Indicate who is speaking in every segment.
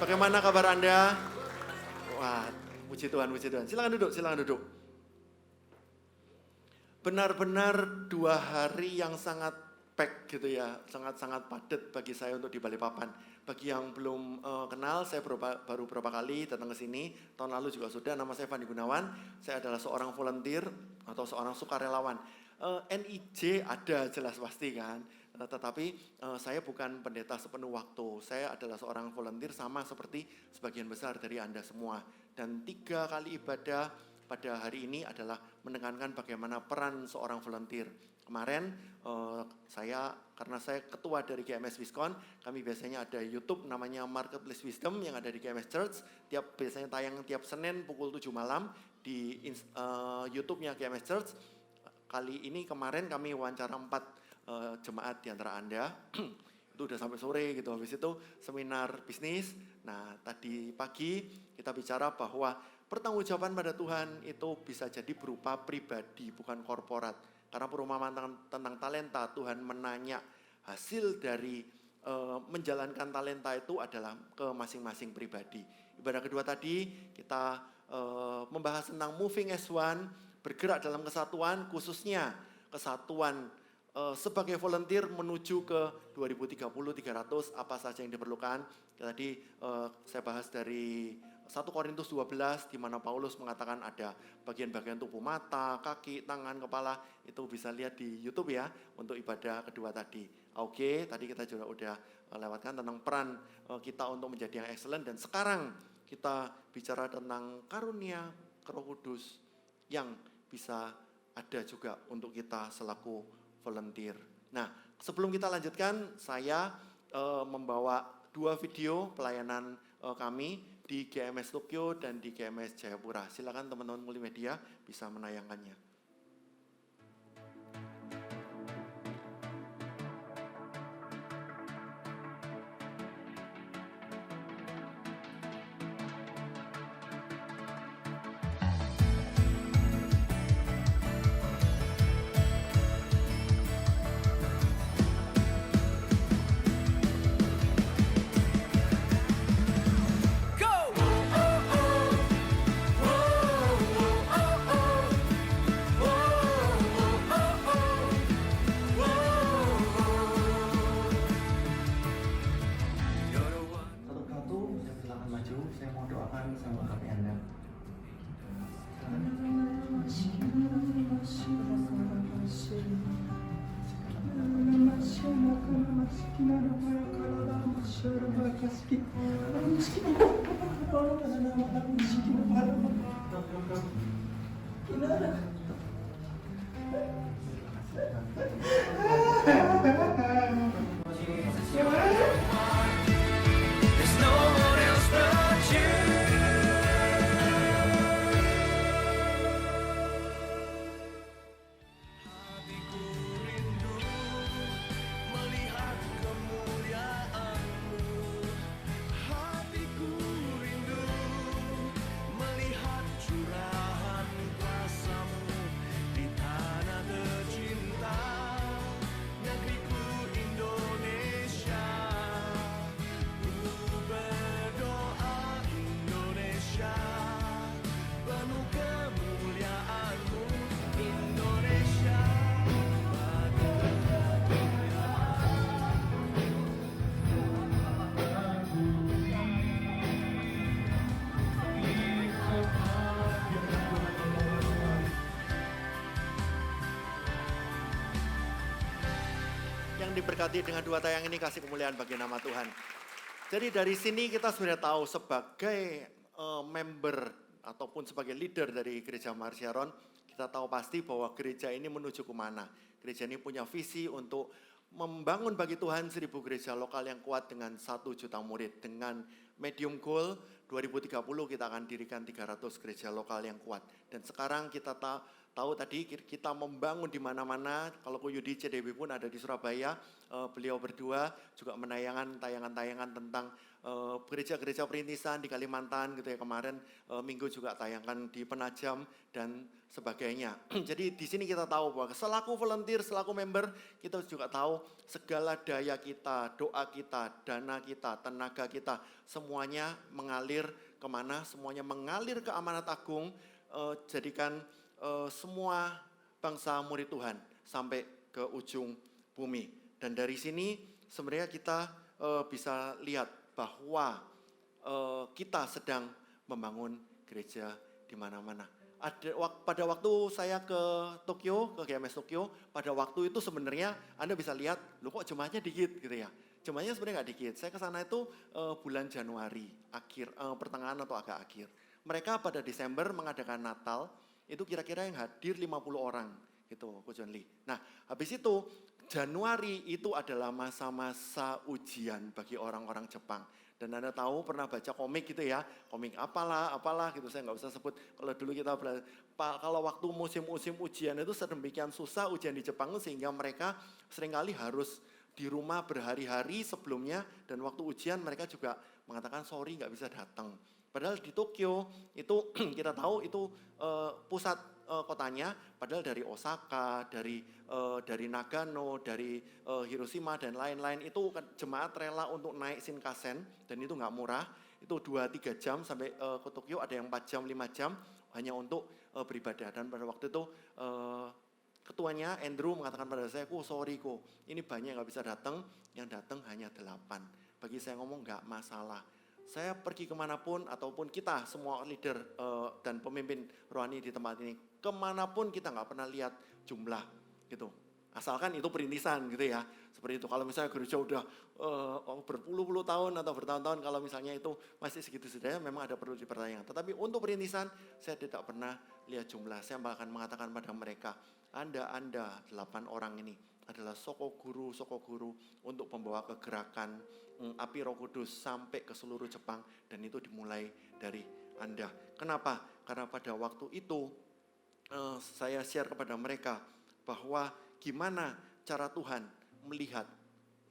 Speaker 1: Bagaimana kabar Anda? Wah, puji Tuhan, puji Tuhan. Silakan duduk, silakan duduk. Benar-benar 2 hari yang sangat pack gitu ya, sangat-sangat padat bagi saya untuk di Balikpapan. Bagi yang belum kenal, saya baru beberapa kali datang ke sini. Tahun lalu juga sudah, nama saya Fandi Gunawan. Saya adalah seorang volunteer atau seorang sukarelawan. NIJ ada jelas pasti kan, tetapi saya bukan pendeta sepenuh waktu. Saya adalah seorang volunteer sama seperti sebagian besar dari Anda semua. Dan 3 kali ibadah pada hari ini adalah menekankan bagaimana peran seorang volunteer. Kemarin karena saya ketua dari GMS Wiskon, kami biasanya ada YouTube namanya Marketplace Wisdom yang ada di GMS Church. Biasanya tayang tiap Senin pukul 7 malam di YouTube-nya GMS Church. Kemarin kami wawancara 4 jemaat di antara Anda. Itu udah sampai sore gitu. Habis itu seminar bisnis. Nah, tadi pagi kita bicara bahwa pertanggungjawaban pada Tuhan itu bisa jadi berupa pribadi, bukan korporat. Karena perumpamaan tentang talenta, Tuhan menanya hasil dari menjalankan talenta itu adalah ke masing-masing pribadi. Ibadah kedua tadi kita membahas tentang moving as one, bergerak dalam kesatuan, khususnya kesatuan sebagai volunteer menuju ke 2030-300, apa saja yang diperlukan. Tadi saya bahas dari 1 Korintus 12 di mana Paulus mengatakan ada bagian-bagian tubuh mata, kaki, tangan, kepala, itu bisa lihat di YouTube ya untuk ibadah kedua tadi. Oke, tadi kita juga udah lewatkan tentang peran kita untuk menjadi yang excellent, dan sekarang kita bicara tentang karunia Roh Kudus yang bisa ada juga untuk kita selaku volunteer. Nah, sebelum kita lanjutkan, saya membawa 2 video pelayanan kami di GMS Tokyo dan di GMS Jayapura. Silakan teman-teman multimedia bisa menayangkannya. Diberkati dengan 2 tayang ini, kasih kemuliaan bagi nama Tuhan. Jadi dari sini kita sudah tahu sebagai member ataupun sebagai leader dari Gereja Mahar Syaron, kita tahu pasti bahwa gereja ini menuju kemana. Gereja ini punya visi untuk membangun bagi Tuhan 1000 gereja lokal yang kuat dengan 1 juta murid. Dengan medium goal 2030 kita akan dirikan 300 gereja lokal yang kuat. Dan sekarang kita tahu tadi kita membangun di mana-mana. Kalau Ko Yudi CDB pun ada di Surabaya, beliau berdua juga menayangkan tayangan-tayangan tentang gereja-gereja perintisan di Kalimantan gitu ya kemarin. Minggu juga tayangkan di Penajam dan sebagainya. Jadi di sini kita tahu bahwa selaku volunteer, selaku member, kita juga tahu segala daya kita, doa kita, dana kita, tenaga kita, semuanya mengalir kemana? Semuanya mengalir ke amanat agung, jadikan semua bangsa murid Tuhan sampai ke ujung bumi. Dan dari sini sebenarnya kita bisa lihat bahwa kita sedang membangun gereja di mana-mana. Pada waktu saya ke Tokyo, ke GMS Tokyo, pada waktu itu sebenarnya Anda bisa lihat, loh kok jemaahnya dikit gitu ya. Jemaahnya sebenarnya nggak dikit. Saya ke sana itu bulan Januari, pertengahan atau agak akhir. Mereka pada Desember mengadakan Natal, itu kira-kira yang hadir 50 orang gitu, Ko John Lee. Nah, habis itu Januari itu adalah masa-masa ujian bagi orang-orang Jepang. Dan Anda tahu pernah baca komik gitu ya, komik apalah gitu, saya nggak usah sebut. Kalau dulu kita kalau waktu musim-musim ujian itu sedemikian susah ujian di Jepang sehingga mereka seringkali harus di rumah berhari-hari sebelumnya dan waktu ujian mereka juga mengatakan sorry nggak bisa datang. Padahal di Tokyo itu kita tahu itu pusat kotanya, padahal dari Osaka, dari Nagano, dari Hiroshima dan lain-lain itu jemaat rela untuk naik Shinkansen dan itu nggak murah. Itu 2-3 jam sampai ke Tokyo, ada yang 4 jam, 5 jam hanya untuk beribadah. Dan pada waktu itu ketuanya Andrew mengatakan pada saya, sorry ini banyak yang nggak bisa datang, yang datang hanya 8. Bagi saya ngomong nggak masalah. Saya pergi kemanapun ataupun kita semua leader dan pemimpin rohani di tempat ini, kemanapun kita nggak pernah lihat jumlah gitu. Asalkan itu perintisan gitu ya. Seperti itu, kalau misalnya gereja udah berpuluh-puluh tahun atau bertahun-tahun, kalau misalnya itu masih segitu saja, memang ada perlu dipertanyakan. Tetapi untuk perintisan, saya tidak pernah lihat jumlah. Saya akan mengatakan pada mereka, Anda 8 orang ini adalah soko guru untuk membawa kegerakan api Roh Kudus sampai ke seluruh Jepang dan itu dimulai dari Anda. Kenapa? Karena pada waktu itu saya share kepada mereka bahwa gimana cara Tuhan melihat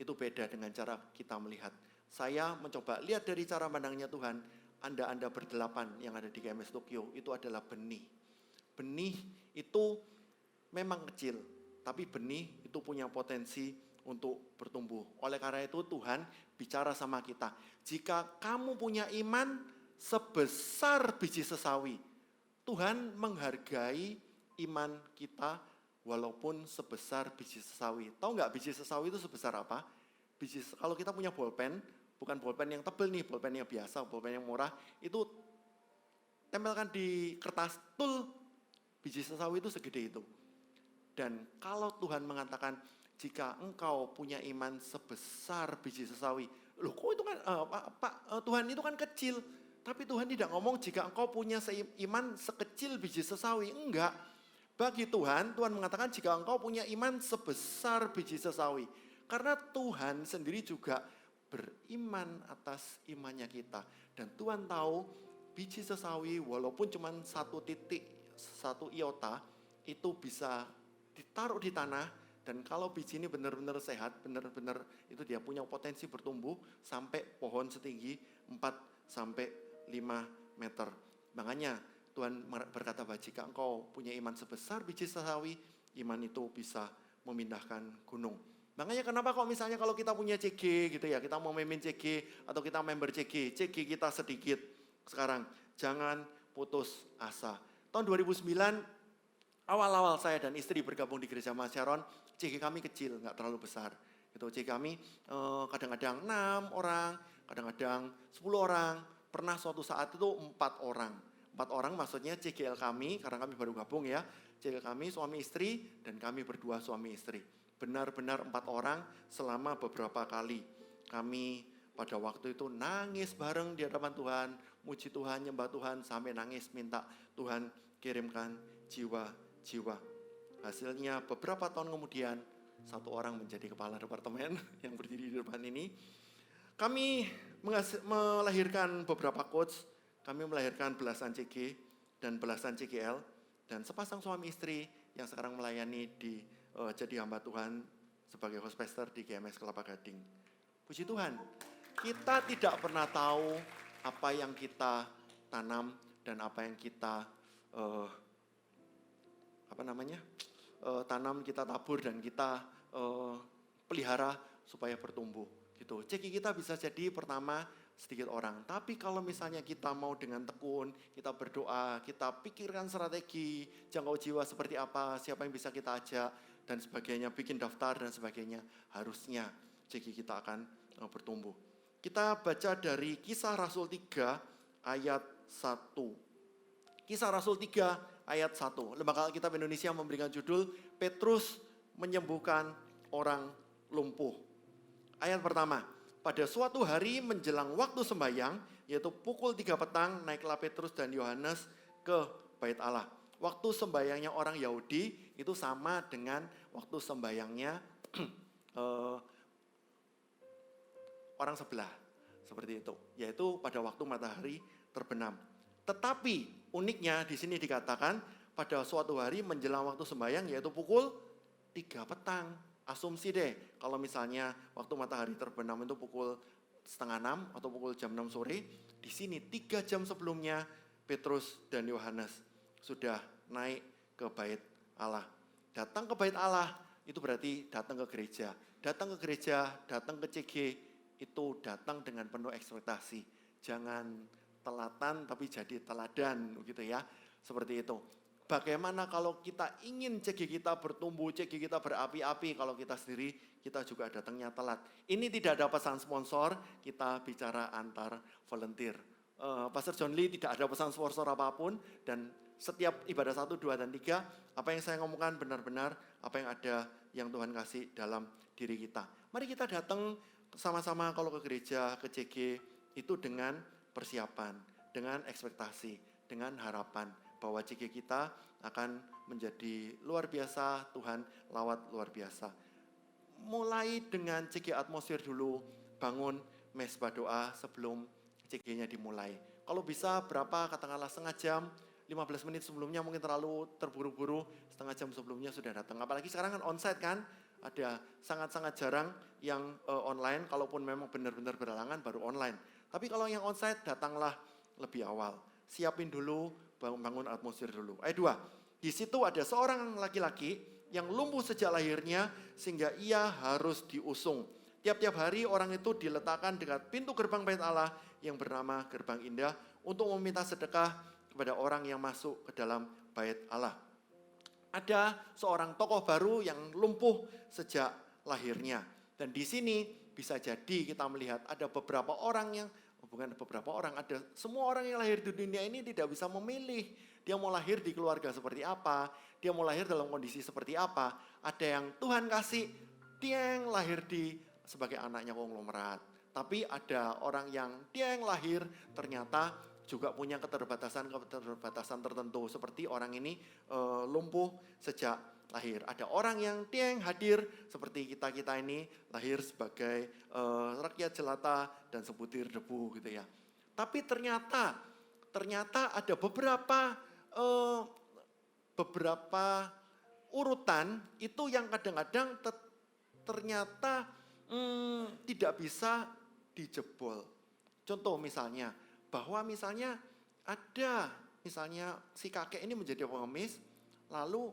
Speaker 1: itu beda dengan cara kita melihat. Saya mencoba lihat dari cara pandangnya Tuhan. Anda berdelapan yang ada di GMS Tokyo itu adalah benih. Benih itu memang kecil, tapi benih itu punya potensi untuk bertumbuh. Oleh karena itu Tuhan bicara sama kita. Jika kamu punya iman sebesar biji sesawi, Tuhan menghargai iman kita walaupun sebesar biji sesawi. Tahu nggak biji sesawi itu sebesar apa? Kalau kita punya bolpen, bukan bolpen yang tebal nih, bolpen yang biasa, bolpen yang murah, itu tempelkan di kertas, biji sesawi itu segede itu. Dan kalau Tuhan mengatakan, jika engkau punya iman sebesar biji sesawi, loh kok itu kan, Tuhan itu kan kecil, tapi Tuhan tidak ngomong jika engkau punya iman sekecil biji sesawi, enggak. Bagi Tuhan mengatakan jika engkau punya iman sebesar biji sesawi, karena Tuhan sendiri juga beriman atas imannya kita. Dan Tuhan tahu biji sesawi walaupun cuma 1 titik, 1 iota, itu bisa ditaruh di tanah, dan kalau biji ini benar-benar sehat, benar-benar itu dia punya potensi bertumbuh sampai pohon setinggi 4-5 meter. Makanya Tuhan berkata bahwa jika engkau punya iman sebesar biji sesawi, iman itu bisa memindahkan gunung. Makanya kenapa kok misalnya kalau kita punya CG gitu ya, kita mau memimpin CG atau kita member CG kita sedikit sekarang, jangan putus asa. Tahun 2009, awal-awal saya dan istri bergabung di Gereja Mas Sharon, CG kami kecil, nggak terlalu besar. Gitu, CG kami kadang-kadang 6 orang, kadang-kadang 10 orang, pernah suatu saat itu 4 orang. 4 orang maksudnya CGL kami, karena kami baru gabung ya, CGL kami suami istri dan kami berdua suami istri. Benar-benar 4 orang selama beberapa kali. Kami pada waktu itu nangis bareng di hadapan Tuhan, muji Tuhan, nyembah Tuhan, sampai nangis minta Tuhan kirimkan jiwa. Hasilnya beberapa tahun kemudian, 1 orang menjadi kepala departemen yang berdiri di depan ini. Kami melahirkan beberapa coach, kami melahirkan belasan CG, dan belasan CGL, dan sepasang suami istri yang sekarang melayani jadi hamba Tuhan sebagai host pastor di GMS Kelapa Gading. Puji Tuhan, kita tidak pernah tahu apa yang kita tanam dan apa yang kita tanam, kita tabur dan kita pelihara supaya bertumbuh. Gitu. Ceki kita bisa jadi pertama sedikit orang. Tapi kalau misalnya kita mau dengan tekun, kita berdoa, kita pikirkan strategi, jangkau jiwa seperti apa, siapa yang bisa kita ajak, dan sebagainya, bikin daftar dan sebagainya, harusnya ceki kita akan bertumbuh. Kita baca dari Kisah Rasul 3 ayat 1. Kisah Rasul 3 ayat 1. Lembaga Alkitab Indonesia memberikan judul Petrus menyembuhkan orang lumpuh. Ayat pertama, pada suatu hari menjelang waktu sembahyang, yaitu pukul 3 petang, naiklah Petrus dan Yohanes ke bait Allah. Waktu sembahyangnya orang Yahudi itu sama dengan waktu sembahyangnya orang sebelah. Seperti itu, yaitu pada waktu matahari terbenam. Tetapi uniknya di sini dikatakan pada suatu hari menjelang waktu sembahyang, yaitu pukul 3 petang. Asumsi deh, kalau misalnya waktu matahari terbenam itu pukul 5:30 atau pukul jam 6 sore, di sini 3 jam sebelumnya Petrus dan Yohanes sudah naik ke bait Allah. Datang ke bait Allah itu berarti datang ke gereja. Datang ke gereja, datang ke CG itu datang dengan penuh ekspektasi. Jangan telatan tapi jadi teladan gitu ya. Seperti itu. Bagaimana kalau kita ingin CG kita bertumbuh, CG kita berapi-api, kalau kita sendiri, kita juga datangnya telat. Ini tidak ada pesan sponsor, kita bicara antar volunteer. Pastor John Lee tidak ada pesan sponsor apapun, dan setiap ibadah 1, 2, dan 3, apa yang saya ngomongkan benar-benar, apa yang ada yang Tuhan kasih dalam diri kita. Mari kita datang sama-sama kalau ke gereja, ke CG, itu dengan persiapan, dengan ekspektasi, dengan harapan, bahwa CG kita akan menjadi luar biasa, Tuhan lawat luar biasa. Mulai dengan CG atmosfer dulu, bangun mesbah doa sebelum CG-nya dimulai. Kalau bisa berapa, katakanlah setengah jam, 15 menit sebelumnya mungkin terlalu terburu-buru, setengah jam sebelumnya sudah datang. Apalagi sekarang kan onsite kan, ada sangat-sangat jarang yang online, kalaupun memang benar-benar berhalangan baru online. Tapi kalau yang onsite datanglah lebih awal, siapin dulu, bangun atmosfer dulu. Ayat 2, di situ ada seorang laki-laki yang lumpuh sejak lahirnya sehingga ia harus diusung. Tiap-tiap hari orang itu diletakkan dekat pintu gerbang bait Allah yang bernama Gerbang Indah untuk meminta sedekah kepada orang yang masuk ke dalam bait Allah. Ada seorang tokoh baru yang lumpuh sejak lahirnya. Dan di sini bisa jadi kita melihat ada beberapa orang yang, bukan beberapa orang, ada semua orang yang lahir di dunia ini tidak bisa memilih. Dia mau lahir di keluarga seperti apa, dia mau lahir dalam kondisi seperti apa. Ada yang Tuhan kasih, dia yang lahir sebagai anaknya konglomerat. Tapi ada orang yang dia yang lahir ternyata juga punya keterbatasan tertentu. Seperti orang ini lumpuh sejak lahir. Ada orang yang dia yang hadir seperti kita ini lahir sebagai rakyat jelata dan sebutir debu gitu ya. Tapi ternyata ada beberapa urutan itu yang kadang-kadang ternyata tidak bisa dijebol. Contoh misalnya, bahwa misalnya ada si kakek ini menjadi pengemis, lalu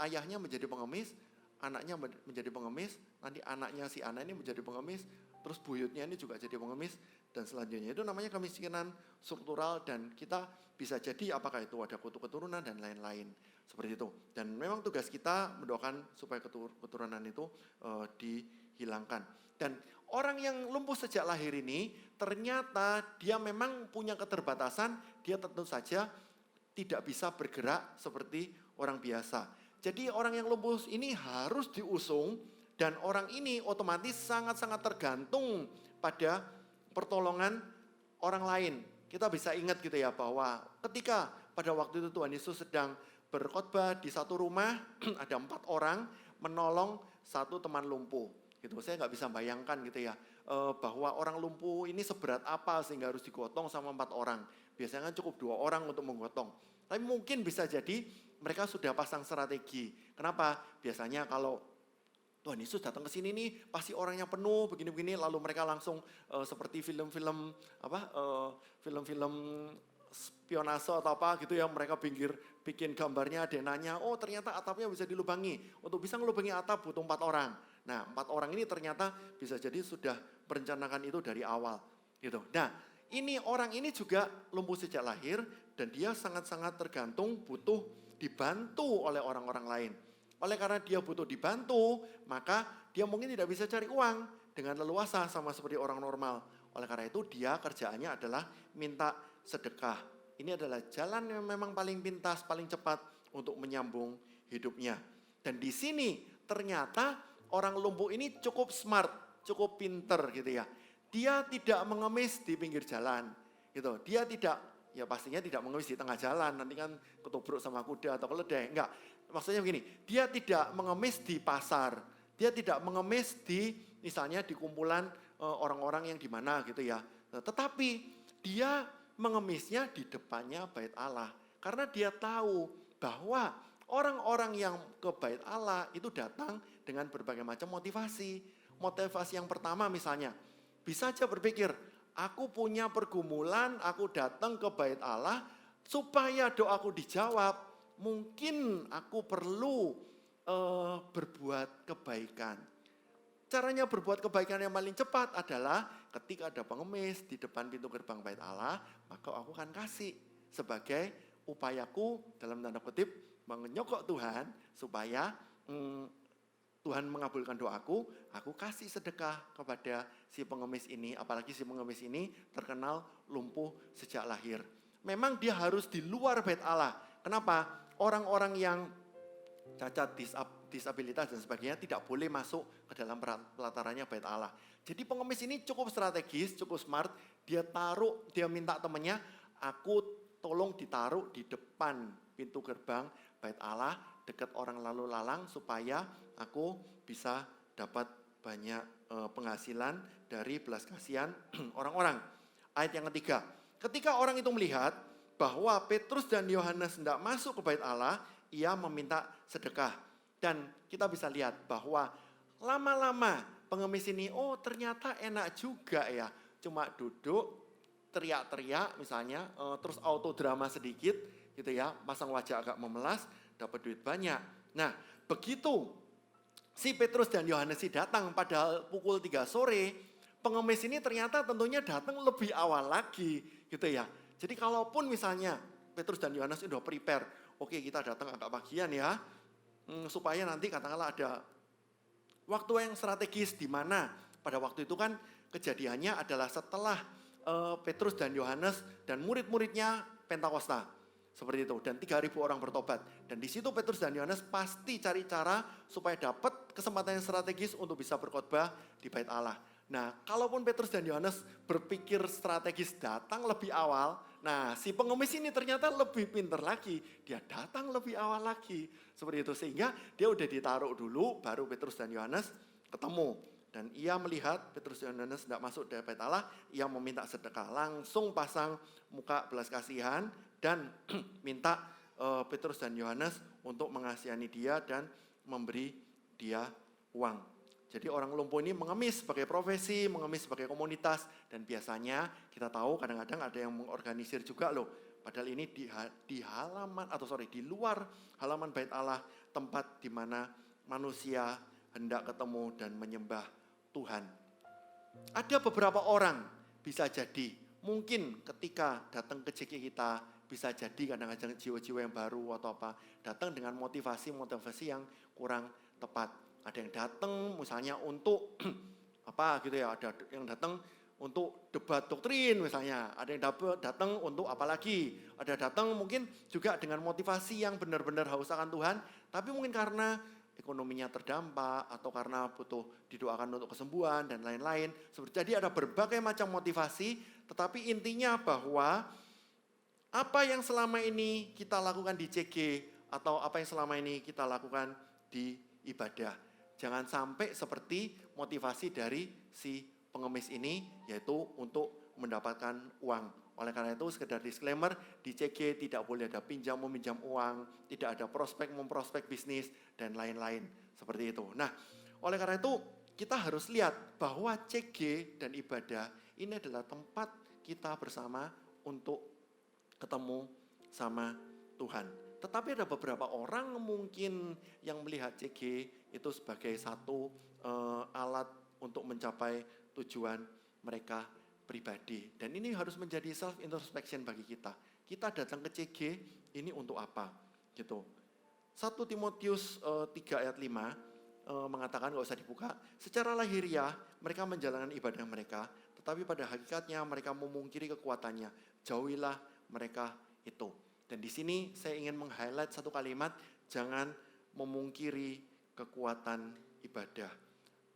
Speaker 1: ayahnya menjadi pengemis, anaknya menjadi pengemis, nanti anaknya si anak ini menjadi pengemis, terus buyutnya ini juga jadi pengemis, dan selanjutnya. Itu namanya kemiskinan struktural, dan kita bisa jadi apakah itu ada kutu keturunan dan lain-lain. Seperti itu. Dan memang tugas kita mendoakan supaya keturunan itu dihilangkan. Dan orang yang lumpuh sejak lahir ini, ternyata dia memang punya keterbatasan, dia tentu saja tidak bisa bergerak seperti orang biasa. Jadi orang yang lumpuh ini harus diusung, dan orang ini otomatis sangat-sangat tergantung pada pertolongan orang lain. Kita bisa ingat gitu ya, bahwa ketika pada waktu itu Tuhan Yesus sedang berkhotbah di satu rumah, ada 4 orang menolong satu teman lumpuh. Gitu. Saya nggak bisa bayangkan gitu ya, bahwa orang lumpuh ini seberat apa sehingga harus digotong sama 4 orang. Biasanya kan cukup 2 orang untuk menggotong. Tapi mungkin bisa jadi mereka sudah pasang strategi. Kenapa? Biasanya kalau Tuhan Yesus datang ke sini nih, pasti orangnya penuh begini-begini, lalu mereka langsung seperti film-film film-film spionase atau apa gitu ya, mereka bikin gambarnya, denanya, oh ternyata atapnya bisa dilubangi. Untuk bisa ngelubangi atap butuh 4 orang. Nah, 4 orang ini ternyata bisa jadi sudah merencanakan itu dari awal gitu. Nah, orang ini juga lumpuh sejak lahir dan dia sangat-sangat tergantung butuh dibantu oleh orang-orang lain. Oleh karena dia butuh dibantu, maka dia mungkin tidak bisa cari uang dengan leluasa sama seperti orang normal. Oleh karena itu dia kerjaannya adalah minta sedekah. Ini adalah jalan yang memang paling pintas, paling cepat untuk menyambung hidupnya. Dan di sini ternyata orang lumpuh ini cukup smart, cukup pinter gitu ya. Dia tidak mengemis di pinggir jalan gitu. Dia tidak, ya pastinya tidak mengemis di tengah jalan, nanti kan ketubruk sama kuda atau keledai, enggak. Maksudnya begini, dia tidak mengemis di pasar, dia tidak mengemis di misalnya di kumpulan orang-orang yang di mana gitu ya. Tetapi dia mengemisnya di depannya bait Allah. Karena dia tahu bahwa orang-orang yang ke bait Allah itu datang dengan berbagai macam motivasi. Motivasi yang pertama misalnya, bisa aja berpikir, aku punya pergumulan, aku datang ke bait Allah supaya doaku dijawab. Mungkin aku perlu berbuat kebaikan. Caranya berbuat kebaikan yang paling cepat adalah ketika ada pengemis di depan pintu gerbang bait Allah, maka aku akan kasih sebagai upayaku dalam tanda kutip menyokok Tuhan supaya Tuhan mengabulkan doaku, aku kasih sedekah kepada si pengemis ini, apalagi si pengemis ini terkenal lumpuh sejak lahir. Memang dia harus di luar bait Allah. Kenapa? Orang-orang yang cacat, disabilitas dan sebagainya tidak boleh masuk ke dalam pelatarannya bait Allah. Jadi pengemis ini cukup strategis, cukup smart. Dia minta temannya, aku tolong ditaruh di depan pintu gerbang bait Allah, dekat orang lalu lalang supaya aku bisa dapat banyak penghasilan dari belas kasihan orang-orang. Ayat yang ketiga, ketika orang itu melihat bahwa Petrus dan Yohanes hendak masuk ke bait Allah, ia meminta sedekah. Dan kita bisa lihat bahwa lama-lama pengemis ini, oh ternyata enak juga ya. Cuma duduk, teriak-teriak misalnya, terus autodrama sedikit gitu ya, pasang wajah agak memelas, dapat duit banyak. Nah begitu si Petrus dan Yohanes datang pada pukul 3 sore, pengemis ini ternyata tentunya datang lebih awal lagi gitu ya. Jadi kalaupun misalnya Petrus dan Yohanes sudah prepare, oke kita datang agak pagian ya, supaya nanti katakanlah ada waktu yang strategis di mana pada waktu itu kan kejadiannya adalah setelah Petrus dan Yohanes dan murid-muridnya Pentakosta. Seperti itu, dan 3.000 orang bertobat. Dan di situ Petrus dan Yohanes pasti cari cara supaya dapat kesempatan yang strategis untuk bisa berkhotbah di bait Allah. Nah, kalaupun Petrus dan Yohanes berpikir strategis datang lebih awal, nah si pengemis ini ternyata lebih pintar lagi. Dia datang lebih awal lagi. Seperti itu, sehingga dia udah ditaruh dulu, baru Petrus dan Yohanes ketemu. Dan ia melihat Petrus dan Yohanes tidak masuk dari bait Allah, ia meminta sedekah. Langsung pasang muka belas kasihan dan minta Petrus dan Yohanes untuk mengasihani dia dan memberi dia uang. Jadi orang lumpuh ini mengemis sebagai profesi, mengemis sebagai komunitas, dan biasanya kita tahu kadang-kadang ada yang mengorganisir juga loh. Padahal ini di luar halaman bait Allah, tempat di mana manusia hendak ketemu dan menyembah Tuhan. Ada beberapa orang bisa jadi, mungkin ketika datang ke JG kita, bisa jadi kadang-kadang jiwa-jiwa yang baru atau apa, datang dengan motivasi yang kurang tepat. Ada yang datang misalnya untuk apa gitu ya, ada yang datang untuk debat doktrin misalnya, ada yang datang untuk apa lagi, ada datang mungkin juga dengan motivasi yang benar-benar haus akan Tuhan, tapi mungkin karena ekonominya terdampak atau karena butuh didoakan untuk kesembuhan dan lain-lain. Jadi ada berbagai macam motivasi, tetapi intinya bahwa apa yang selama ini kita lakukan di CG atau apa yang selama ini kita lakukan di ibadah, jangan sampai seperti motivasi dari si pengemis ini, yaitu untuk mendapatkan uang, Oleh karena itu sekedar disclaimer, di CG tidak boleh ada pinjam meminjam uang, tidak ada prospek memprospek bisnis, dan lain-lain seperti itu. Nah, oleh karena itu kita harus lihat bahwa CG dan ibadah ini adalah tempat kita bersama untuk ketemu sama Tuhan. Tetapi ada beberapa orang mungkin yang melihat CG itu sebagai satu alat untuk mencapai tujuan mereka pribadi. Dan ini harus menjadi self introspection bagi kita. Kita datang ke CG ini untuk apa? Gitu. 1 Timotius 3 ayat 5 mengatakan, gak usah dibuka, secara lahiriah mereka menjalankan ibadah mereka, tetapi pada hakikatnya mereka memungkiri kekuatannya. Jauhilah mereka itu. Dan di sini saya ingin meng-highlight satu kalimat, jangan memungkiri kekuatan ibadah.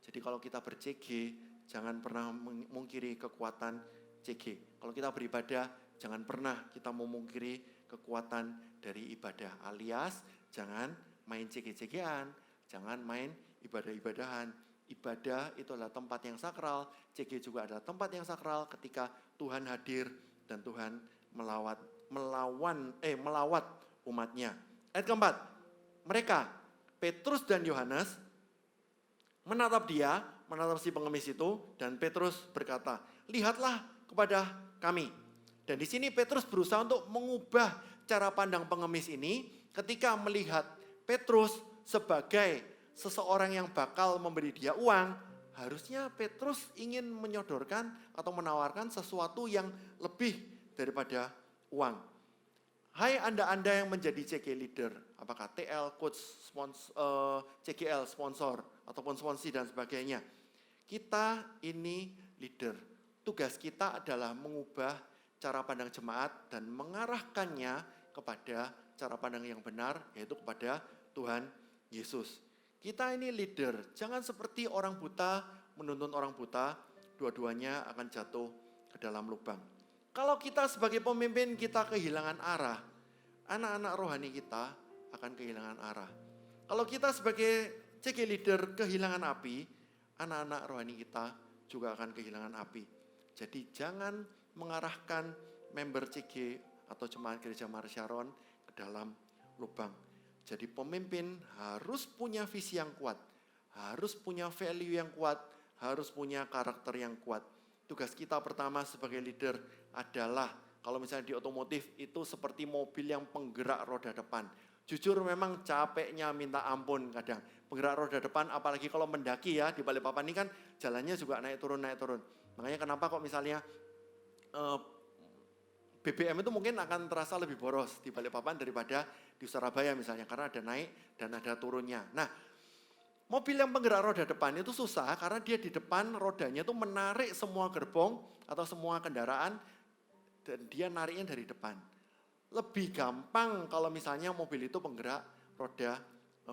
Speaker 1: Jadi kalau kita ber-CG, jangan pernah memungkiri kekuatan CG. Kalau kita beribadah, jangan pernah kita memungkiri kekuatan dari ibadah. Alias, jangan main CG-CG-an, jangan main ibadah-ibadahan. Ibadah itu adalah tempat yang sakral, CG juga adalah tempat yang sakral ketika Tuhan hadir dan Tuhan melawat umatnya. Ayat keempat, mereka, Petrus dan Yohanes, menatap si pengemis itu, dan Petrus berkata, lihatlah kepada kami. Dan di sini Petrus berusaha untuk mengubah cara pandang pengemis ini ketika melihat Petrus sebagai seseorang yang bakal memberi dia uang. Harusnya Petrus ingin menyodorkan atau menawarkan sesuatu yang lebih daripada uang. Hai Anda yang menjadi CG leader, apakah TL, coach, CGL, sponsor, ataupun sponsi dan sebagainya. Kita ini leader. Tugas kita adalah mengubah cara pandang jemaat dan mengarahkannya kepada cara pandang yang benar, yaitu kepada Tuhan Yesus. Kita ini leader, jangan seperti orang buta menuntun orang buta, dua-duanya akan jatuh ke dalam lubang. Kalau kita sebagai pemimpin kita kehilangan arah, anak-anak rohani kita akan kehilangan arah. Kalau kita sebagai CG leader kehilangan api, anak-anak rohani kita juga akan kehilangan api. Jadi jangan mengarahkan member CG atau jemaat gereja Mar Sharon ke dalam lubang. Jadi pemimpin harus punya visi yang kuat, harus punya value yang kuat, harus punya karakter yang kuat. Tugas kita pertama sebagai leader adalah, kalau misalnya di otomotif itu seperti mobil yang penggerak roda depan. Jujur memang capeknya minta ampun kadang. Penggerak roda depan, apalagi kalau mendaki ya, di Balikpapan ini kan jalannya juga naik turun. Makanya kenapa kok misalnya BBM itu mungkin akan terasa lebih boros di Balikpapan daripada di Surabaya misalnya, karena ada naik dan ada turunnya. Nah, mobil yang penggerak roda depan itu susah karena dia di depan rodanya itu menarik semua gerbong atau semua kendaraan dan dia nariknya dari depan. Lebih gampang kalau misalnya mobil itu penggerak roda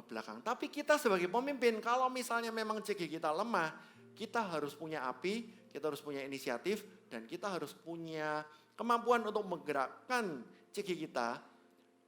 Speaker 1: belakang. Tapi kita sebagai pemimpin, kalau misalnya memang CG kita lemah, kita harus punya api, kita harus punya inisiatif, dan kita harus punya kemampuan untuk menggerakkan CG kita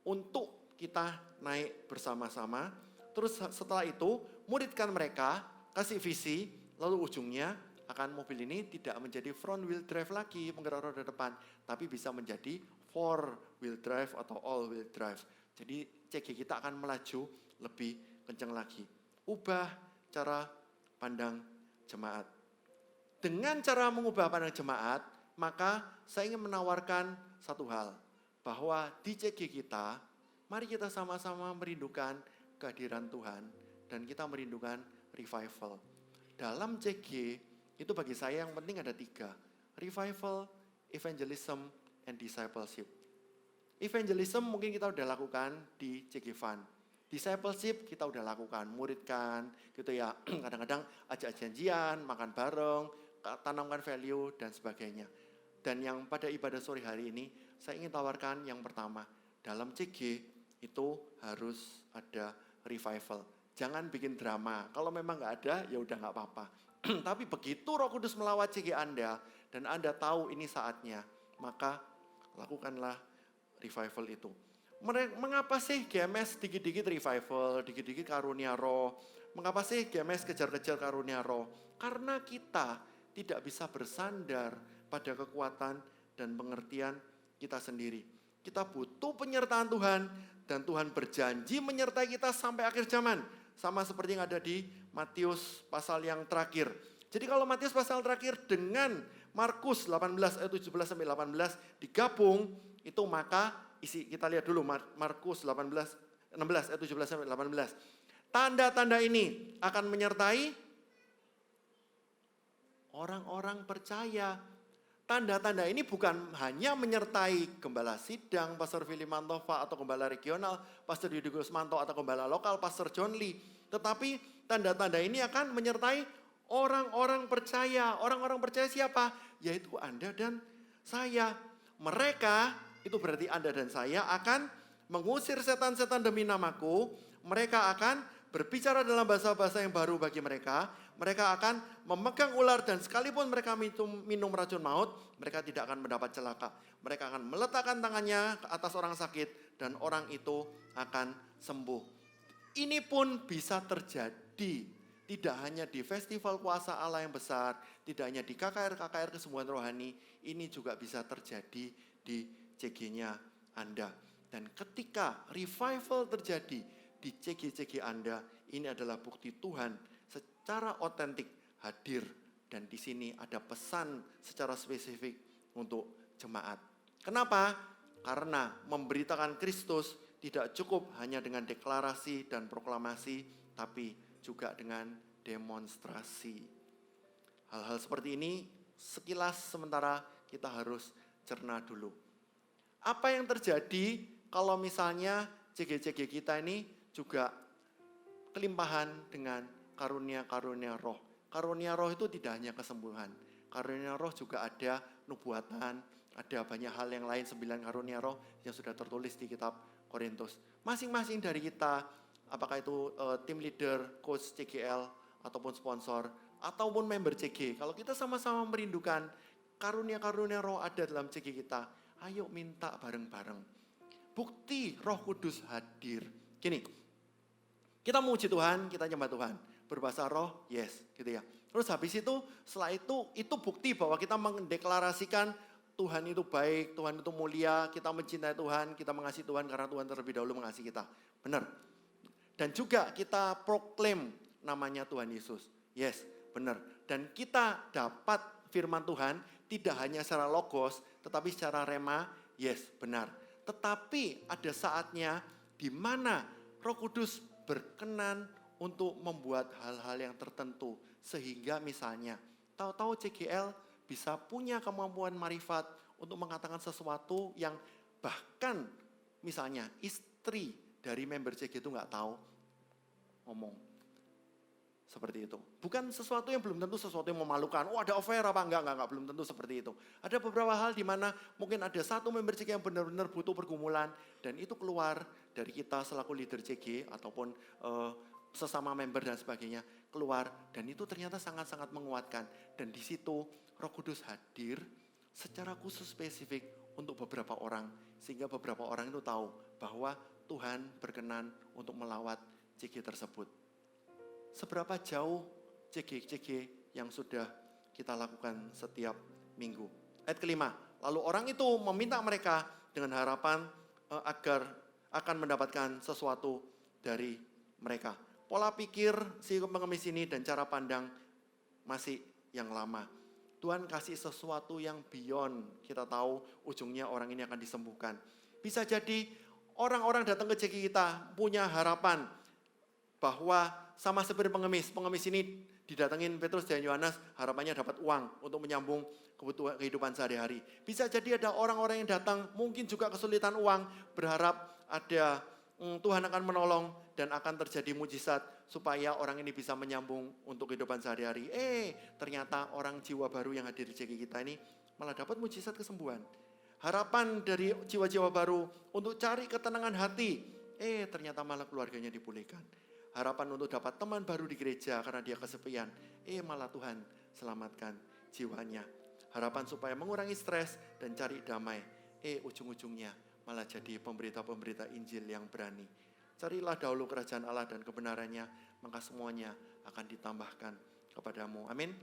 Speaker 1: untuk kita naik bersama-sama. Terus setelah itu, muridkan mereka, kasih visi, lalu ujungnya akan mobil ini tidak menjadi front wheel drive lagi, penggerak roda depan, tapi bisa menjadi four wheel drive atau all wheel drive. Jadi CG kita akan melaju lebih kencang lagi. Ubah cara pandang jemaat. Dengan cara mengubah pandang jemaat, maka saya ingin menawarkan satu hal, bahwa di CG kita, mari kita sama-sama merindukan kehadiran Tuhan, dan kita merindukan revival. Dalam CG, itu bagi saya yang penting ada 3, revival, evangelism, and discipleship. Evangelism mungkin kita udah lakukan di CG Fund. Discipleship kita udah lakukan, muridkan gitu ya, kadang-kadang ajak janjian, makan bareng, tanamkan value dan sebagainya. Dan yang pada ibadah sore hari ini, saya ingin tawarkan yang pertama, dalam CG itu harus ada revival. Jangan bikin drama, kalau memang nggak ada ya udah nggak apa-apa. Tapi begitu Roh Kudus melawat CG Anda, dan Anda tahu ini saatnya, maka lakukanlah revival itu. Mengapa sih GMS dikit-dikit revival, dikit-dikit karunia roh? Mengapa sih GMS kejar-kejar karunia roh? Karena kita tidak bisa bersandar pada kekuatan dan pengertian kita sendiri. Kita butuh penyertaan Tuhan dan Tuhan berjanji menyertai kita sampai akhir zaman. Sama seperti yang ada di Matius pasal yang terakhir. Jadi kalau Matius pasal terakhir dengan Markus 18 ayat 17 sampai 18 digabung, itu maka kita lihat dulu Markus 16 ayat 17 sampai 18. Tanda-tanda ini akan menyertai orang-orang percaya. Tanda-tanda ini bukan hanya menyertai gembala sidang, Pastor Philip Mantova, atau gembala regional, Pastor Yudi Gusmanto, atau gembala lokal, Pastor John Lee. Tetapi tanda-tanda ini akan menyertai orang-orang percaya. Orang-orang percaya siapa? Yaitu Anda dan saya. Mereka, itu berarti Anda dan saya, akan mengusir setan-setan demi namaku. Mereka akan berbicara dalam bahasa-bahasa yang baru bagi mereka. Mereka akan memegang ular dan sekalipun mereka minum racun maut, mereka tidak akan mendapat celaka. Mereka akan meletakkan tangannya ke atas orang sakit dan orang itu akan sembuh. Ini pun bisa terjadi. Tidak hanya di festival kuasa Allah yang besar, tidak hanya di KKR kesembuhan rohani, ini juga bisa terjadi di CG-nya Anda. Dan ketika revival terjadi di CG-CG Anda, ini adalah bukti Tuhan secara otentik hadir, dan di sini ada pesan secara spesifik untuk jemaat. Kenapa? Karena memberitakan Kristus tidak cukup hanya dengan deklarasi dan proklamasi, tapi juga dengan demonstrasi. Hal-hal seperti ini sekilas sementara kita harus cerna dulu. Apa yang terjadi kalau misalnya CG-CG kita ini juga kelimpahan dengan karunia-karunia roh. Karunia roh itu tidak hanya kesembuhan. Karunia roh juga ada nubuatan, ada banyak hal yang lain, 9 karunia roh yang sudah tertulis di kitab Korintus. Masing-masing dari kita, apakah itu tim leader, coach CGL, ataupun sponsor, ataupun member CG. Kalau kita sama-sama merindukan karunia-karunia roh ada dalam CG kita, ayo minta bareng-bareng. Bukti Roh Kudus hadir. Gini, kita memuji Tuhan, kita nyembah Tuhan. Berbahasa roh, yes, gitu ya. Terus habis itu, setelah itu bukti bahwa kita mendeklarasikan Tuhan itu baik, Tuhan itu mulia, kita mencintai Tuhan, kita mengasihi Tuhan karena Tuhan terlebih dahulu mengasihi kita. Benar. Dan juga kita proklaim namanya Tuhan Yesus. Yes, benar. Dan kita dapat firman Tuhan tidak hanya secara logos, tetapi secara rema, yes, benar. Tetapi ada saatnya di mana Roh Kudus berkenan untuk membuat hal-hal yang tertentu. Sehingga misalnya, tahu-tahu CGL bisa punya kemampuan marifat untuk mengatakan sesuatu yang bahkan misalnya istri dari member CG itu nggak tahu ngomong. Seperti itu. Bukan sesuatu yang belum tentu sesuatu yang memalukan. Oh, ada affair apa? Enggak, belum tentu seperti itu. Ada beberapa hal di mana mungkin ada satu member CG yang benar-benar butuh pergumulan dan itu keluar dari kita selaku leader CG ataupun sesama member dan sebagainya keluar, dan itu ternyata sangat-sangat menguatkan. Dan di situ Roh Kudus hadir secara khusus spesifik untuk beberapa orang, sehingga beberapa orang itu tahu bahwa Tuhan berkenan untuk melawat CG tersebut. Seberapa jauh CG yang sudah kita lakukan setiap minggu. Ayat kelima, lalu orang itu meminta mereka dengan harapan agar akan mendapatkan sesuatu dari mereka. Pola pikir si pengemis ini dan cara pandang masih yang lama. Tuhan kasih sesuatu yang beyond. Kita tahu ujungnya orang ini akan disembuhkan. Bisa jadi orang-orang datang ke CG kita punya harapan bahwa sama seperti pengemis ini didatengin Petrus dan Yohanes, harapannya dapat uang untuk menyambung kebutuhan kehidupan sehari-hari. Bisa jadi ada orang-orang yang datang mungkin juga kesulitan uang, berharap ada Tuhan akan menolong dan akan terjadi mujizat supaya orang ini bisa menyambung untuk kehidupan sehari-hari. Ternyata orang jiwa baru yang hadir di CG kita ini malah dapat mujizat kesembuhan. Harapan dari jiwa-jiwa baru untuk cari ketenangan hati. Ternyata malah keluarganya dipulihkan. Harapan untuk dapat teman baru di gereja karena dia kesepian. Malah Tuhan selamatkan jiwanya. Harapan supaya mengurangi stres dan cari damai. Ujung-ujungnya malah jadi pemberita-pemberita Injil yang berani. Carilah dahulu kerajaan Allah dan kebenarannya, maka semuanya akan ditambahkan kepadamu. Amin.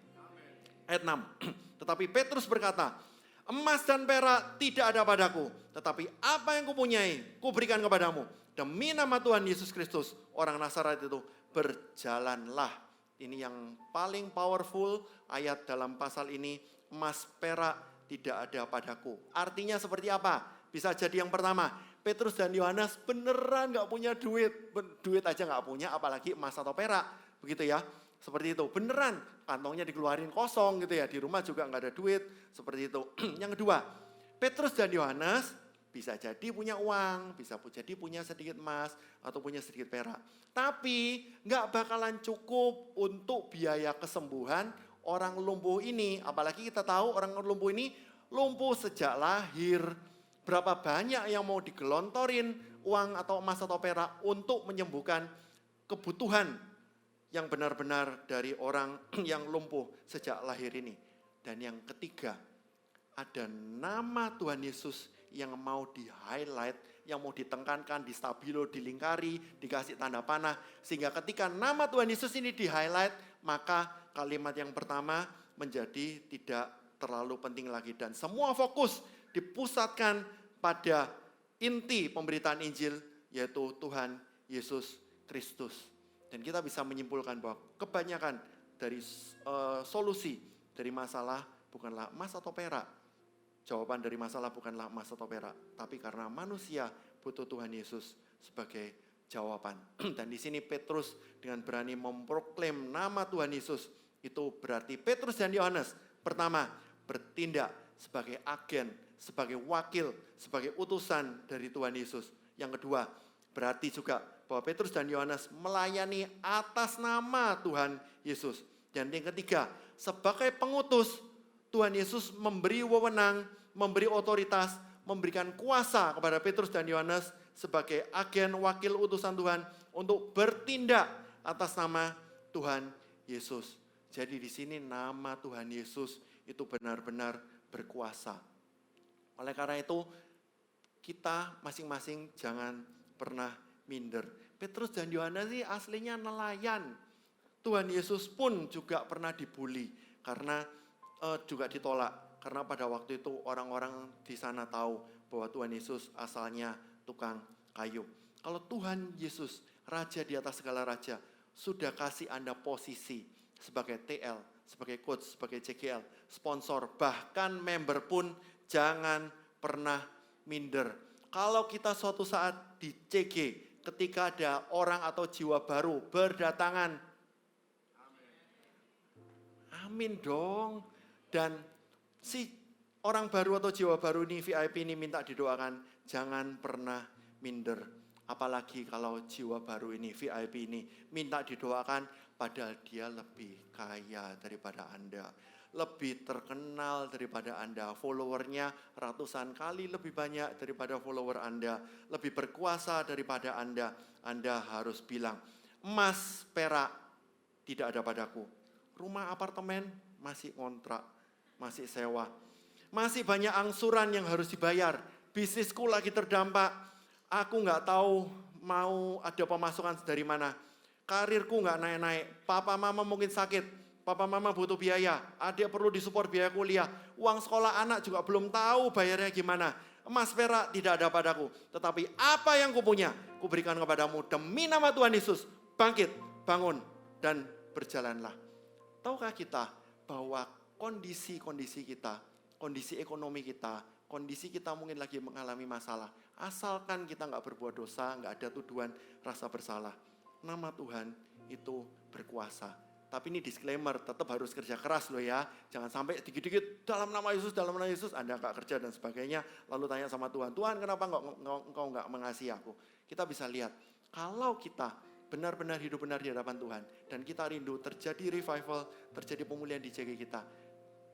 Speaker 1: Ayat 6. Tetapi Petrus berkata, Emas dan perak tidak ada padaku, tetapi apa yang kupunyai, kuberikan kepadamu. Demi nama Tuhan Yesus Kristus, orang Nazaret itu, berjalanlah. Ini yang paling powerful ayat dalam pasal ini, emas perak tidak ada padaku. Artinya seperti apa? Bisa jadi yang pertama, Petrus dan Yohanes beneran gak punya duit. Duit aja gak punya, apalagi emas atau perak. Begitu ya. Seperti itu, beneran kantongnya dikeluarin kosong gitu ya, di rumah juga nggak ada duit, seperti itu. Yang kedua, Petrus dan Yohanes bisa jadi punya uang, bisa jadi punya sedikit emas atau punya sedikit perak. Tapi nggak bakalan cukup untuk biaya kesembuhan orang lumpuh ini. Apalagi kita tahu orang lumpuh ini lumpuh sejak lahir. Berapa banyak yang mau digelontorin uang atau emas atau perak untuk menyembuhkan kebutuhan yang benar-benar dari orang yang lumpuh sejak lahir ini. Dan yang ketiga, ada nama Tuhan Yesus yang mau di-highlight, yang mau ditekankan, distabilo, dilingkari, dikasih tanda panah. Sehingga ketika nama Tuhan Yesus ini di-highlight, maka kalimat yang pertama menjadi tidak terlalu penting lagi. Dan semua fokus dipusatkan pada inti pemberitaan Injil, yaitu Tuhan Yesus Kristus. Dan kita bisa menyimpulkan bahwa kebanyakan dari solusi dari masalah bukanlah emas atau perak. Jawaban dari masalah bukanlah emas atau perak, tapi karena manusia butuh Tuhan Yesus sebagai jawaban. Dan di sini Petrus dengan berani memproklaim nama Tuhan Yesus, itu berarti Petrus dan Yohanes pertama bertindak sebagai agen, sebagai wakil, sebagai utusan dari Tuhan Yesus. Yang kedua, berarti juga bahwa Petrus dan Yohanes melayani atas nama Tuhan Yesus. Dan yang ketiga, sebagai pengutus, Tuhan Yesus memberi wewenang, memberi otoritas, memberikan kuasa kepada Petrus dan Yohanes sebagai agen wakil utusan Tuhan untuk bertindak atas nama Tuhan Yesus. Jadi di sini nama Tuhan Yesus itu benar-benar berkuasa. Oleh karena itu, kita masing-masing jangan pernah minder. Petrus dan Yohanes ini aslinya nelayan. Tuhan Yesus pun juga pernah dibully karena juga ditolak. Karena pada waktu itu orang-orang di sana tahu bahwa Tuhan Yesus asalnya tukang kayu. Kalau Tuhan Yesus, Raja di atas segala raja, sudah kasih Anda posisi sebagai TL, sebagai coach, sebagai CGL, sponsor, bahkan member pun jangan pernah minder. Kalau kita suatu saat di CG, ketika ada orang atau jiwa baru berdatangan, amin dong. Dan si orang baru atau jiwa baru ini, VIP ini minta didoakan, jangan pernah minder. Apalagi kalau jiwa baru ini, VIP ini minta didoakan, padahal dia lebih kaya daripada Anda. Lebih terkenal daripada Anda, followernya ratusan kali lebih banyak daripada follower Anda, lebih berkuasa daripada Anda. Anda harus bilang, emas, perak tidak ada padaku. Rumah apartemen masih kontrak, masih sewa. Masih banyak angsuran yang harus dibayar. Bisnisku lagi terdampak, aku nggak tahu mau ada pemasukan dari mana. Karirku nggak naik-naik, papa mama mungkin sakit. Papa mama butuh biaya, adik perlu disupport biaya kuliah, uang sekolah anak juga belum tahu bayarnya gimana. Emas perak tidak ada padaku, tetapi apa yang kupunya, kuberikan kepadamu demi nama Tuhan Yesus. Bangkit, bangun, dan berjalanlah. Tahukah kita bahwa kondisi-kondisi kita, kondisi ekonomi kita, kondisi kita mungkin lagi mengalami masalah. Asalkan kita nggak berbuat dosa, nggak ada tuduhan rasa bersalah. Nama Tuhan itu berkuasa. Tapi ini disclaimer, tetap harus kerja keras loh ya. Jangan sampai dikit-dikit dalam nama Yesus, Anda nggak kerja dan sebagainya. Lalu tanya sama Tuhan, Tuhan kenapa engkau nggak mengasihi aku? Kita bisa lihat, kalau kita benar-benar hidup benar di hadapan Tuhan. Dan kita rindu terjadi revival, terjadi pemulihan di JG kita.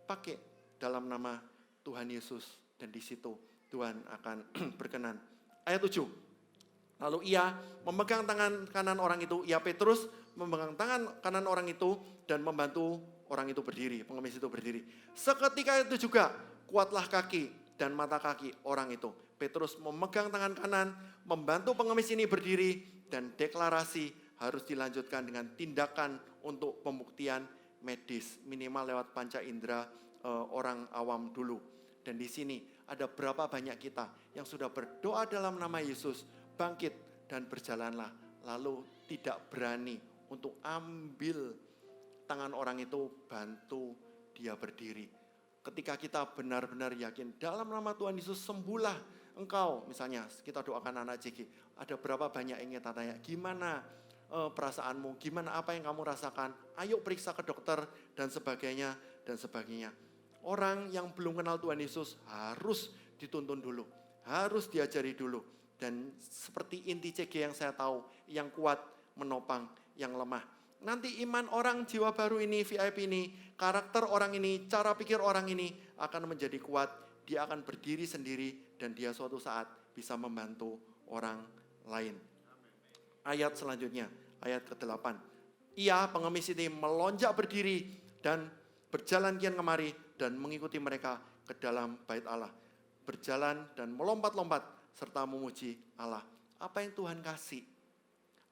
Speaker 1: Pakai dalam nama Tuhan Yesus. Dan di situ Tuhan akan berkenan. Ayat 7. Lalu ia memegang tangan kanan orang itu, ia Petrus memegang tangan kanan orang itu dan membantu orang itu berdiri, pengemis itu berdiri. Seketika itu juga kuatlah kaki dan mata kaki orang itu. Petrus memegang tangan kanan, membantu pengemis ini berdiri dan deklarasi harus dilanjutkan dengan tindakan untuk pembuktian medis, minimal lewat panca indera orang awam dulu. Dan di sini ada berapa banyak kita yang sudah berdoa dalam nama Yesus, bangkit dan berjalanlah. Lalu tidak berani untuk ambil tangan orang itu, bantu dia berdiri. Ketika kita benar-benar yakin dalam nama Tuhan Yesus sembuhlah engkau. Misalnya kita doakan anak JG, ada berapa banyak yang kita tanya, gimana perasaanmu, gimana apa yang kamu rasakan, ayo periksa ke dokter dan sebagainya dan sebagainya. Orang yang belum kenal Tuhan Yesus harus dituntun dulu, harus diajari dulu. Dan seperti inti CG yang saya tahu, yang kuat menopang yang lemah. Nanti iman orang jiwa baru ini, VIP ini, karakter orang ini, cara pikir orang ini akan menjadi kuat. Dia akan berdiri sendiri dan dia suatu saat bisa membantu orang lain. Ayat selanjutnya, ayat ke-8. Ia, pengemis ini, melonjak berdiri dan berjalan kian kemari dan mengikuti mereka ke dalam bait Allah. Berjalan dan melompat-lompat serta memuji Allah. Apa yang Tuhan kasih?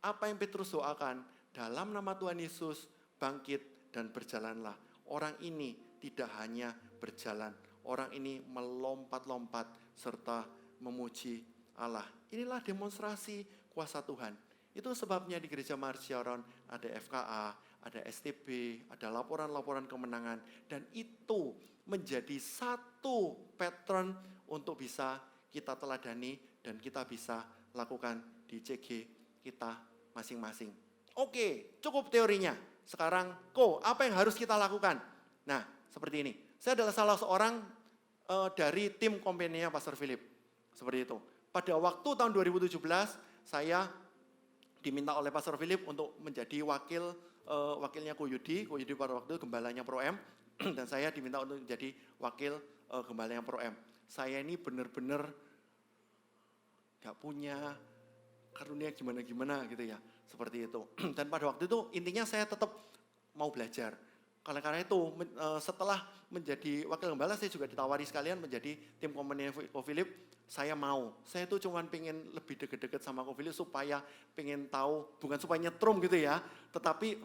Speaker 1: Apa yang Petrus doakan? Dalam nama Tuhan Yesus, bangkit dan berjalanlah. Orang ini tidak hanya berjalan. Orang ini melompat-lompat serta memuji Allah. Inilah demonstrasi kuasa Tuhan. Itu sebabnya di Gereja Marsyaron ada FKA, ada STB, ada laporan-laporan kemenangan. Dan itu menjadi satu pattern untuk bisa kita teladani dan kita bisa lakukan di CG kita masing-masing. Oke, cukup teorinya. Sekarang, apa yang harus kita lakukan? Nah, seperti ini. Saya adalah salah seorang dari tim company-nya Pastor Philip. Seperti itu. Pada waktu tahun 2017, saya diminta oleh Pastor Philip untuk menjadi wakilnya Ko Yudi. Ko Yudi pada waktu itu gembalanya Pro M. Dan saya diminta untuk menjadi wakil gembalanya Pro M. Saya ini benar-benar gak punya karunia gimana-gimana gitu ya. Seperti itu. Dan pada waktu itu intinya saya tetap mau belajar. Karena itu setelah menjadi wakil gembala saya juga ditawari sekalian menjadi tim komunitas Ko Philip. Saya mau. Saya itu cuma pengen lebih deket-deket sama Ko Philip supaya pengen tahu, bukan supaya nyetrum gitu ya. Tetapi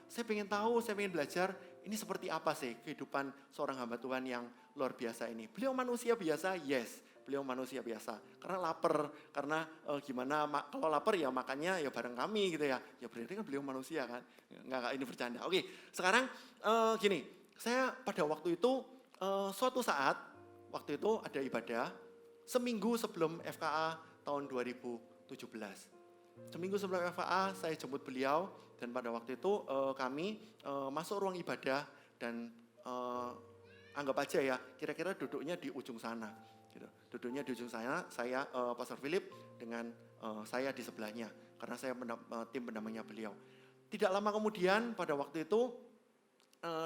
Speaker 1: saya pengen tahu, saya pengen belajar ini seperti apa sih kehidupan seorang hamba Tuhan yang luar biasa ini. Beliau manusia biasa, yes. Beliau manusia biasa, karena lapar, karena kalau lapar ya makannya ya bareng kami gitu ya. Ya berarti kan beliau manusia kan, nggak ini bercanda. Oke, sekarang gini, saya pada waktu itu suatu saat, waktu itu ada ibadah, seminggu sebelum FKA tahun 2017. Seminggu sebelum FKA saya jemput beliau, dan pada waktu itu kami masuk ruang ibadah dan anggap aja ya, kira-kira duduknya di ujung sana. Gitu. Duduknya di ujung sana, saya Pastor Philip dengan saya di sebelahnya, karena saya tim pendampingnya beliau. Tidak lama kemudian pada waktu itu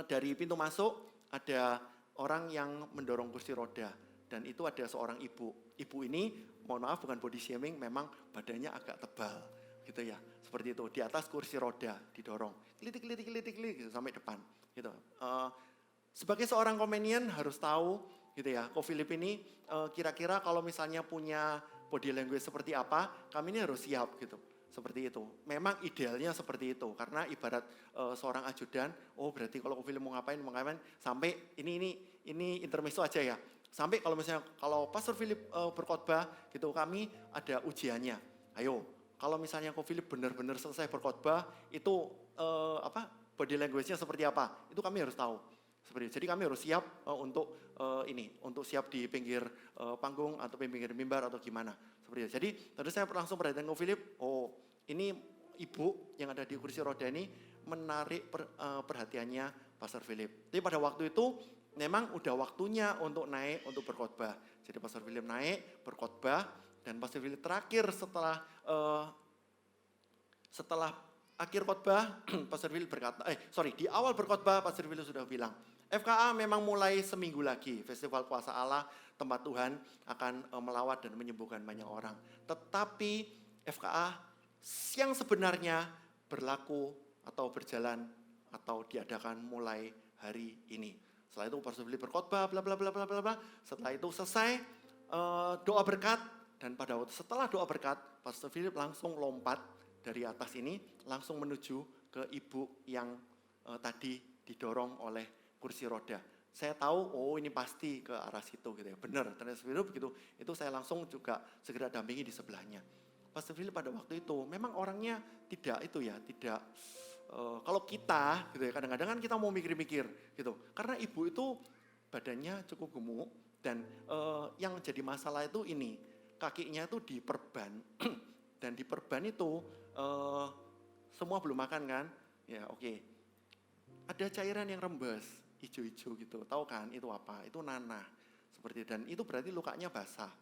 Speaker 1: dari pintu masuk ada orang yang mendorong kursi roda, dan itu ada seorang ibu. Ibu ini, mohon maaf bukan body shaming, memang badannya agak tebal gitu ya, seperti itu, di atas kursi roda didorong, klitik gitu, sampai depan gitu. Sebagai seorang komedian harus tahu gitu ya, Ko Philip ini kira-kira kalau misalnya punya body language seperti apa, kami ini harus siap gitu. Seperti itu. Memang idealnya seperti itu, karena ibarat seorang ajudan, berarti kalau Ko Philip mau ngapain sampai ini intermezzo aja ya. Sampai kalau misalnya kalau Pastor Philip berkhotbah gitu, kami ada ujiannya. Ayo, kalau misalnya Ko Philip benar-benar selesai berkhotbah, itu body language-nya seperti apa? Itu kami harus tahu. Seperti itu. Jadi kami harus siap untuk siap di pinggir panggung atau pinggir mimbar atau gimana. Seperti itu. Jadi tadi saya langsung perhatikan Ko Philip, ini ibu yang ada di kursi roda ini menarik perhatiannya Pastor Philip. Tapi pada waktu itu memang udah waktunya untuk naik untuk berkhotbah. Jadi Pastor Philip naik berkhotbah, dan Pastor Philip terakhir setelah akhir khotbah, Pastor Philip berkata, di awal berkhotbah Pastor Philip sudah bilang, FKA memang mulai seminggu lagi, Festival Kuasa Allah, tempat Tuhan akan melawat dan menyembuhkan banyak orang. Tetapi FKA yang sebenarnya berlaku atau berjalan atau diadakan mulai hari ini. Setelah itu Pastor Philip berkhotbah, bla bla bla bla bla bla. Setelah itu selesai doa berkat, dan pada waktu setelah doa berkat, Pastor Philip langsung lompat dari atas ini langsung menuju ke ibu yang tadi didorong oleh kursi roda. Saya tahu, oh ini pasti ke arah situ gitu ya. Benar, ternyata seperti itu begitu. Itu saya langsung juga segera dampingi di sebelahnya. Pastor Philip pada waktu itu memang orangnya tidak itu ya, tidak kalau kita gitu ya, kadang-kadang kan kita mau mikir-mikir gitu. Karena ibu itu badannya cukup gemuk dan yang jadi masalah itu ini, kakinya itu diperban dan diperban itu semua belum makan kan? Ya oke. Ada cairan yang rembes, hijau-hijau gitu. Tahu kan itu apa? Itu nanah. Seperti dan itu berarti lukanya basah.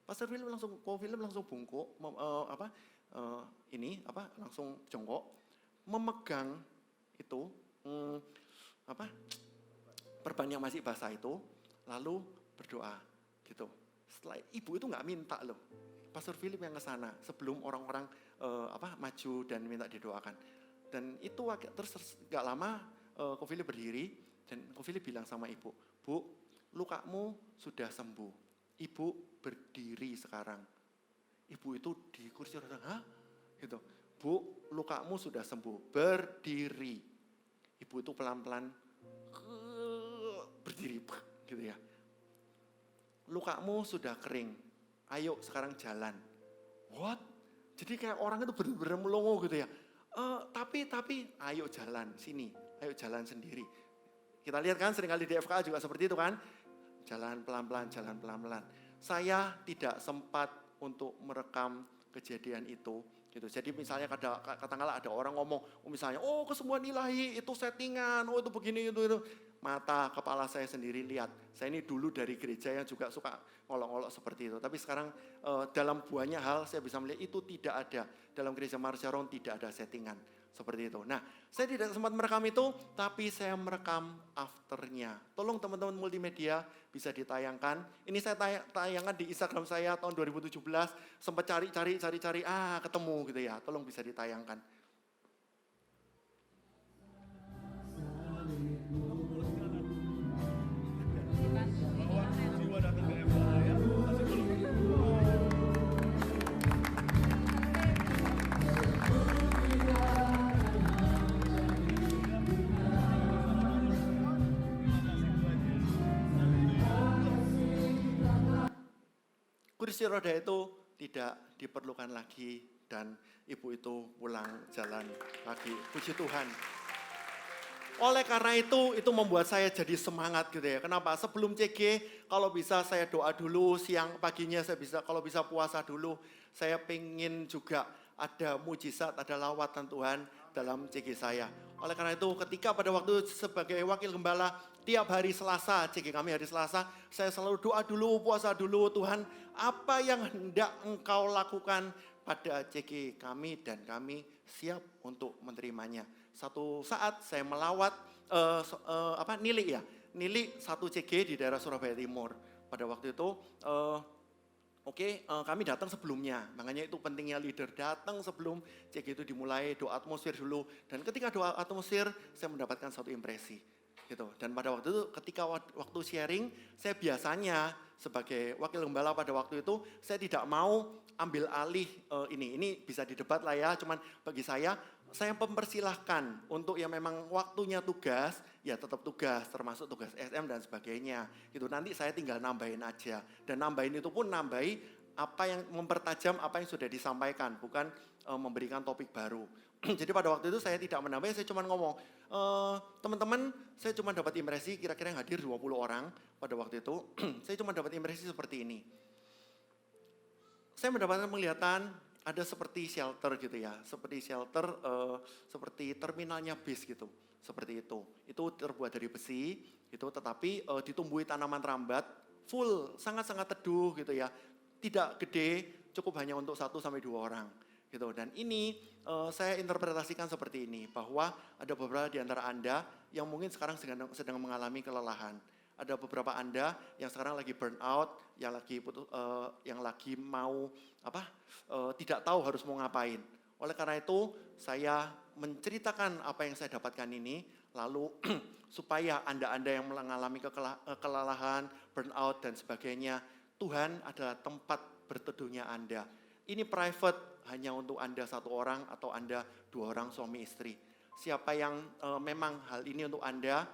Speaker 1: Pastor Philip langsung bungkuk langsung jongkok memegang itu perban yang masih basah itu lalu berdoa gitu. Setelah ibu itu nggak minta loh. Pastor Philip yang ke sana sebelum orang-orang maju dan minta didoakan. Dan itu terus nggak lama Ko Philip berdiri dan Ko Philip bilang sama ibu, "Bu, lukamu sudah sembuh. Ibu berdiri sekarang." Ibu itu di kursi roda, "Hah?" Gitu. "Bu, lukamu sudah sembuh, berdiri." Ibu itu pelan-pelan berdiri gitu ya. "Lukamu sudah kering, ayo sekarang jalan." What? Jadi kayak orang itu benar-benar melongo gitu ya. Tapi ayo jalan sini, ayo jalan sendiri. Kita lihat kan seringkali di FK juga seperti itu kan. Jalan pelan-pelan. Saya tidak sempat untuk merekam kejadian itu. Gitu. Jadi misalnya katakanlah ada orang ngomong, misalnya, "Oh kesembuhan ilahi itu settingan, oh itu begini itu." Mata kepala saya sendiri lihat. Saya ini dulu dari gereja yang juga suka ngolok-ngolok seperti itu. Tapi sekarang dalam banyak hal saya bisa melihat itu tidak ada. Dalam gereja Marsharon tidak ada settingan seperti itu. Nah, saya tidak sempat merekam itu, tapi saya merekam afternya. Tolong teman-teman multimedia bisa ditayangkan. Ini saya tayangkan di Instagram saya tahun 2017. Sempat cari, ketemu gitu ya. Tolong bisa ditayangkan. Kursi roda itu tidak diperlukan lagi dan ibu itu pulang jalan lagi. Puji Tuhan. Oleh karena itu membuat saya jadi semangat gitu ya. Kenapa? Sebelum CG, kalau bisa saya doa dulu, siang paginya kalau bisa puasa dulu. Saya pengen juga ada mujizat, ada lawatan Tuhan dalam CG saya. Oleh karena itu ketika pada waktu sebagai wakil gembala, tiap hari Selasa, CG kami hari Selasa, saya selalu doa dulu, puasa dulu, Tuhan apa yang hendak Engkau lakukan pada CG kami dan kami siap untuk menerimanya. Satu saat saya melawat Nili satu CG di daerah Surabaya Timur. Pada waktu itu kami datang sebelumnya, makanya itu pentingnya leader datang sebelum CG itu dimulai, doa atmosfer dulu. Dan ketika doa atmosfer, saya mendapatkan satu impresi. Gitu. Dan pada waktu itu, ketika waktu sharing, saya biasanya sebagai wakil gembala pada waktu itu, saya tidak mau ambil alih ini bisa didebat lah ya, cuman bagi saya mempersilahkan untuk yang memang waktunya tugas, ya tetap tugas, termasuk tugas SM dan sebagainya. Gitu. Nanti saya tinggal nambahin aja. Dan nambahin itu pun nambahi apa yang mempertajam apa yang sudah disampaikan, bukan memberikan topik baru. Jadi pada waktu itu saya tidak menambah, saya cuma ngomong, teman-teman saya cuma dapat impresi kira-kira yang hadir 20 orang pada waktu itu, saya cuma dapat impresi seperti ini. Saya mendapatkan penglihatan ada seperti shelter gitu ya, seperti shelter, seperti terminalnya bis gitu, seperti itu. Itu terbuat dari besi, gitu, tetapi ditumbuhi tanaman rambat, full, sangat-sangat teduh gitu ya, tidak gede, cukup hanya untuk 1-2 orang. Gitu. Dan ini saya interpretasikan seperti ini, bahwa ada beberapa di antara Anda yang mungkin sekarang sedang mengalami kelelahan. Ada beberapa Anda yang sekarang lagi burn out, yang lagi mau tidak tahu harus mau ngapain. Oleh karena itu saya menceritakan apa yang saya dapatkan ini, lalu supaya Anda-Anda yang mengalami kelelahan, burn out dan sebagainya, Tuhan adalah tempat berteduhnya Anda. Ini private, hanya untuk Anda 1 orang atau Anda 2 orang suami istri. Siapa yang memang hal ini untuk Anda,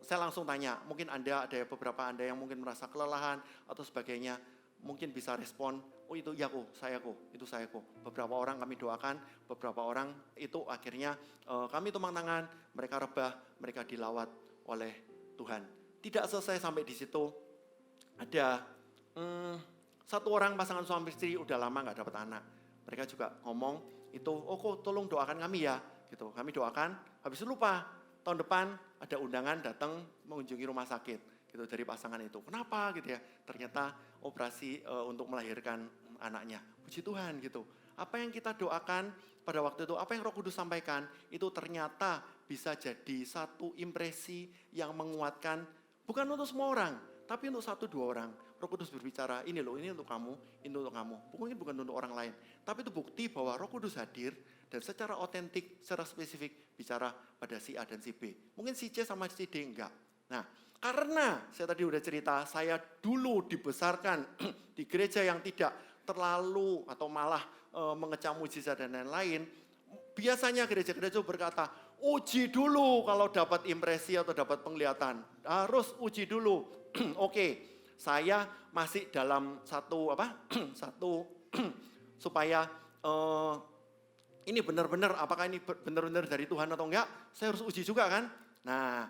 Speaker 1: saya langsung tanya, mungkin ada beberapa Anda yang mungkin merasa kelelahan atau sebagainya, mungkin bisa respon, oh itu iya kok, saya kok, itu saya kok. Beberapa orang kami doakan, beberapa orang itu akhirnya kami tumpang tangan, mereka rebah, mereka dilawat oleh Tuhan. Tidak selesai sampai di situ, ada satu orang pasangan suami istri udah lama nggak dapat anak. Mereka juga ngomong itu, oh kok tolong doakan kami ya, gitu. Kami doakan, habis itu lupa. Tahun depan ada undangan datang mengunjungi rumah sakit gitu dari pasangan itu. Kenapa gitu ya? Ternyata operasi untuk melahirkan anaknya. Puji Tuhan gitu. Apa yang kita doakan pada waktu itu, apa yang Roh Kudus sampaikan, itu ternyata bisa jadi satu impresi yang menguatkan bukan untuk semua orang, tapi untuk 1-2 orang. Roh Kudus berbicara, ini loh, ini untuk kamu, ini untuk kamu. Mungkin bukan untuk orang lain. Tapi itu bukti bahwa Roh Kudus hadir dan secara otentik, secara spesifik bicara pada si A dan si B. Mungkin si C sama si D enggak. Nah, karena saya tadi udah cerita, saya dulu dibesarkan di gereja yang tidak terlalu atau malah mengecam mujizat dan lain-lain. Biasanya gereja-gereja berkata, uji dulu kalau dapat impresi atau dapat penglihatan. Harus uji dulu. Oke, saya masih dalam satu supaya ini benar-benar apakah ini benar-benar dari Tuhan atau enggak, saya harus uji juga kan. Nah,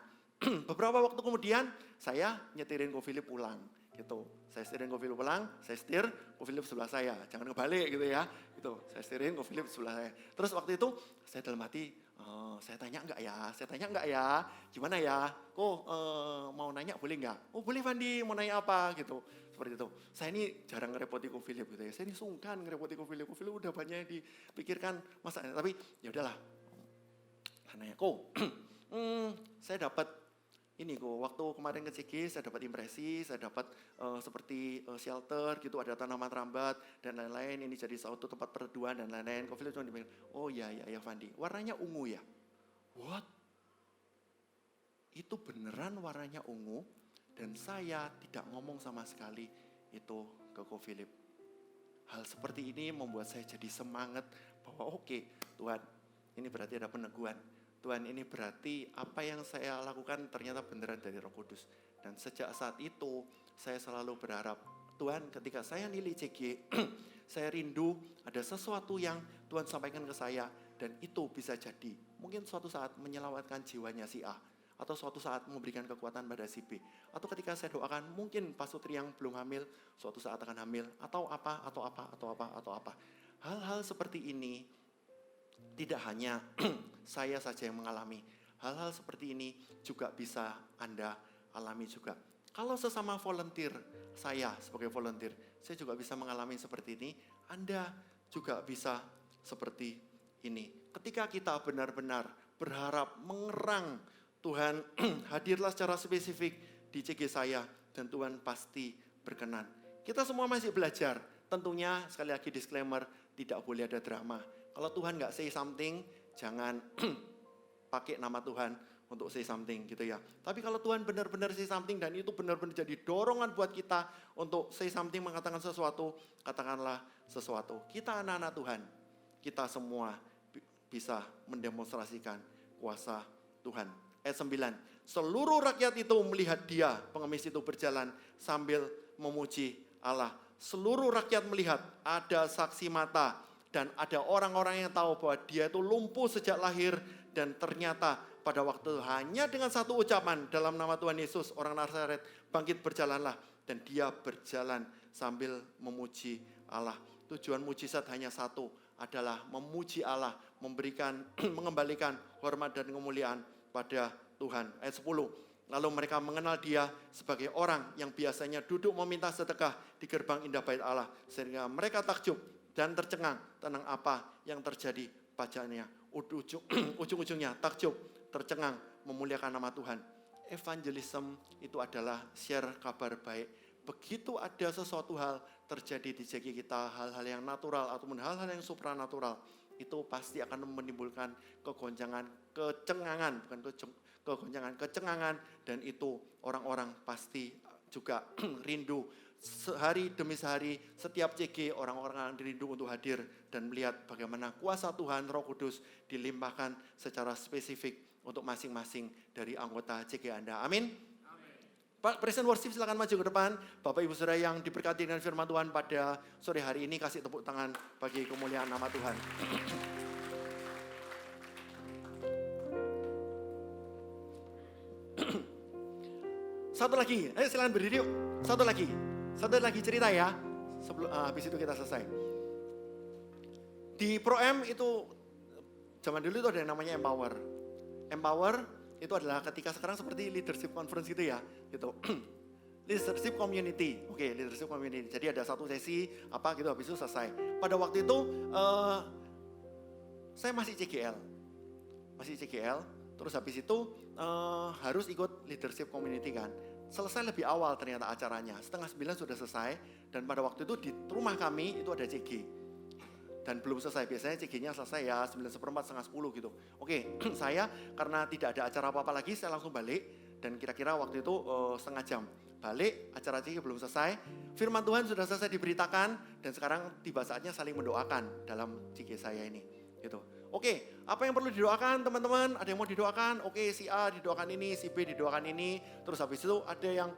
Speaker 1: beberapa waktu kemudian saya nyetirin Ko Philip pulang gitu. Saya setirin Ko Philip pulang, saya setir Ko Philip sebelah saya. Jangan kebalik gitu ya. Gitu. Saya setirin Ko Philip sebelah saya. Terus waktu itu saya dalam hati, saya tanya enggak ya? Gimana ya? Kok mau nanya boleh enggak? Oh boleh Fandi, mau nanya apa gitu. Seperti itu. Saya ini jarang ngerepoti Ko Philip gitu ya. Saya ini sungkan ngerepoti Ko Philip. Ko Philip udah banyak dipikirkan masalahnya. Tapi ya udahlah. Saya nanya, Ko, saya dapat ini kok, waktu kemarin ke CG saya dapat impresi, saya dapat seperti shelter gitu, ada tanaman rambat dan lain-lain, ini jadi suatu tempat perteduhan dan lain-lain. Ko Philip cuma dibilang, oh ya Fandi, warnanya ungu ya? What? Itu beneran warnanya ungu dan saya tidak ngomong sama sekali itu ke Ko Philip. Hal seperti ini membuat saya jadi semangat bahwa oke, Tuhan, ini berarti ada peneguhan. Tuhan, ini berarti apa yang saya lakukan ternyata beneran dari Roh Kudus. Dan sejak saat itu saya selalu berharap, Tuhan ketika saya nilai CG, saya rindu ada sesuatu yang Tuhan sampaikan ke saya dan itu bisa jadi. Mungkin suatu saat menyelamatkan jiwanya si A. Atau suatu saat memberikan kekuatan pada si B. Atau ketika saya doakan mungkin Pak Sutri yang belum hamil, suatu saat akan hamil. Atau apa. Hal-hal seperti ini tidak hanya saya saja yang mengalami. Hal-hal seperti ini juga bisa Anda alami juga. Kalau sesama volunteer, saya sebagai volunteer, saya juga bisa mengalami seperti ini. Anda juga bisa seperti ini. Ketika kita benar-benar berharap mengerang Tuhan, hadirlah secara spesifik di CG saya dan Tuhan pasti berkenan. Kita semua masih belajar. Tentunya sekali lagi disclaimer, tidak boleh ada drama. Kalau Tuhan nggak say something, jangan pakai nama Tuhan untuk say something gitu ya. Tapi kalau Tuhan benar-benar say something dan itu benar-benar jadi dorongan buat kita untuk say something, mengatakan sesuatu, katakanlah sesuatu. Kita anak-anak Tuhan, kita semua bisa mendemonstrasikan kuasa Tuhan. Ayat 9, seluruh rakyat itu melihat dia, pengemis itu berjalan sambil memuji Allah. Seluruh rakyat melihat, ada saksi mata, dan ada orang-orang yang tahu bahwa dia itu lumpuh sejak lahir dan ternyata pada waktu hanya dengan satu ucapan dalam nama Tuhan Yesus orang Nazaret bangkit berjalanlah dan dia berjalan sambil memuji Allah. Tujuan mujizat hanya satu adalah memuji Allah, mengembalikan hormat dan kemuliaan pada Tuhan. Ayat 10. Lalu mereka mengenal dia sebagai orang yang biasanya duduk meminta sedekah di gerbang indah bait Allah sehingga mereka takjub dan tercengang tentang apa yang terjadi padanya. Ujung-ujungnya takjub, tercengang, memuliakan nama Tuhan. Evangelism itu adalah share kabar baik. Begitu ada sesuatu hal terjadi di CG kita, hal-hal yang natural ataupun hal-hal yang supranatural, itu pasti akan menimbulkan kegoncangan, kecengangan, dan itu orang-orang pasti juga rindu sehari demi sehari, setiap CG orang-orang rindu untuk hadir dan melihat bagaimana kuasa Tuhan Roh Kudus dilimpahkan secara spesifik untuk masing-masing dari anggota CG Anda. Amin. Pak Presiden Worship silakan maju ke depan. Bapak Ibu Saudara yang diberkati dengan firman Tuhan pada sore hari ini, kasih tepuk tangan bagi kemuliaan nama Tuhan. Satu lagi, ayo silakan berdiri yuk. Satu lagi cerita ya. Sebelum habis itu kita selesai. Di Pro-M itu zaman dulu itu ada yang namanya Empower. Empower itu adalah ketika sekarang seperti leadership conference gitu ya, gitu. Leadership community, oke, leadership community. Jadi ada satu sesi apa gitu, habis itu selesai. Pada waktu itu saya masih CGL, terus habis itu harus ikut leadership community kan. Selesai lebih awal ternyata acaranya, 8:30 sudah selesai, dan pada waktu itu di rumah kami itu ada CG. Dan belum selesai, biasanya CG-nya selesai ya 9:15, 9:30 gitu. Oke, saya karena tidak ada acara apa-apa lagi, saya langsung balik, dan kira-kira waktu itu setengah jam. Balik, acara CG belum selesai, firman Tuhan sudah selesai diberitakan, dan sekarang tiba saatnya saling mendoakan dalam CG saya ini. Gitu. Oke, apa yang perlu didoakan teman-teman? Ada yang mau didoakan? Oke, si A didoakan ini, si B didoakan ini. Terus habis itu ada yang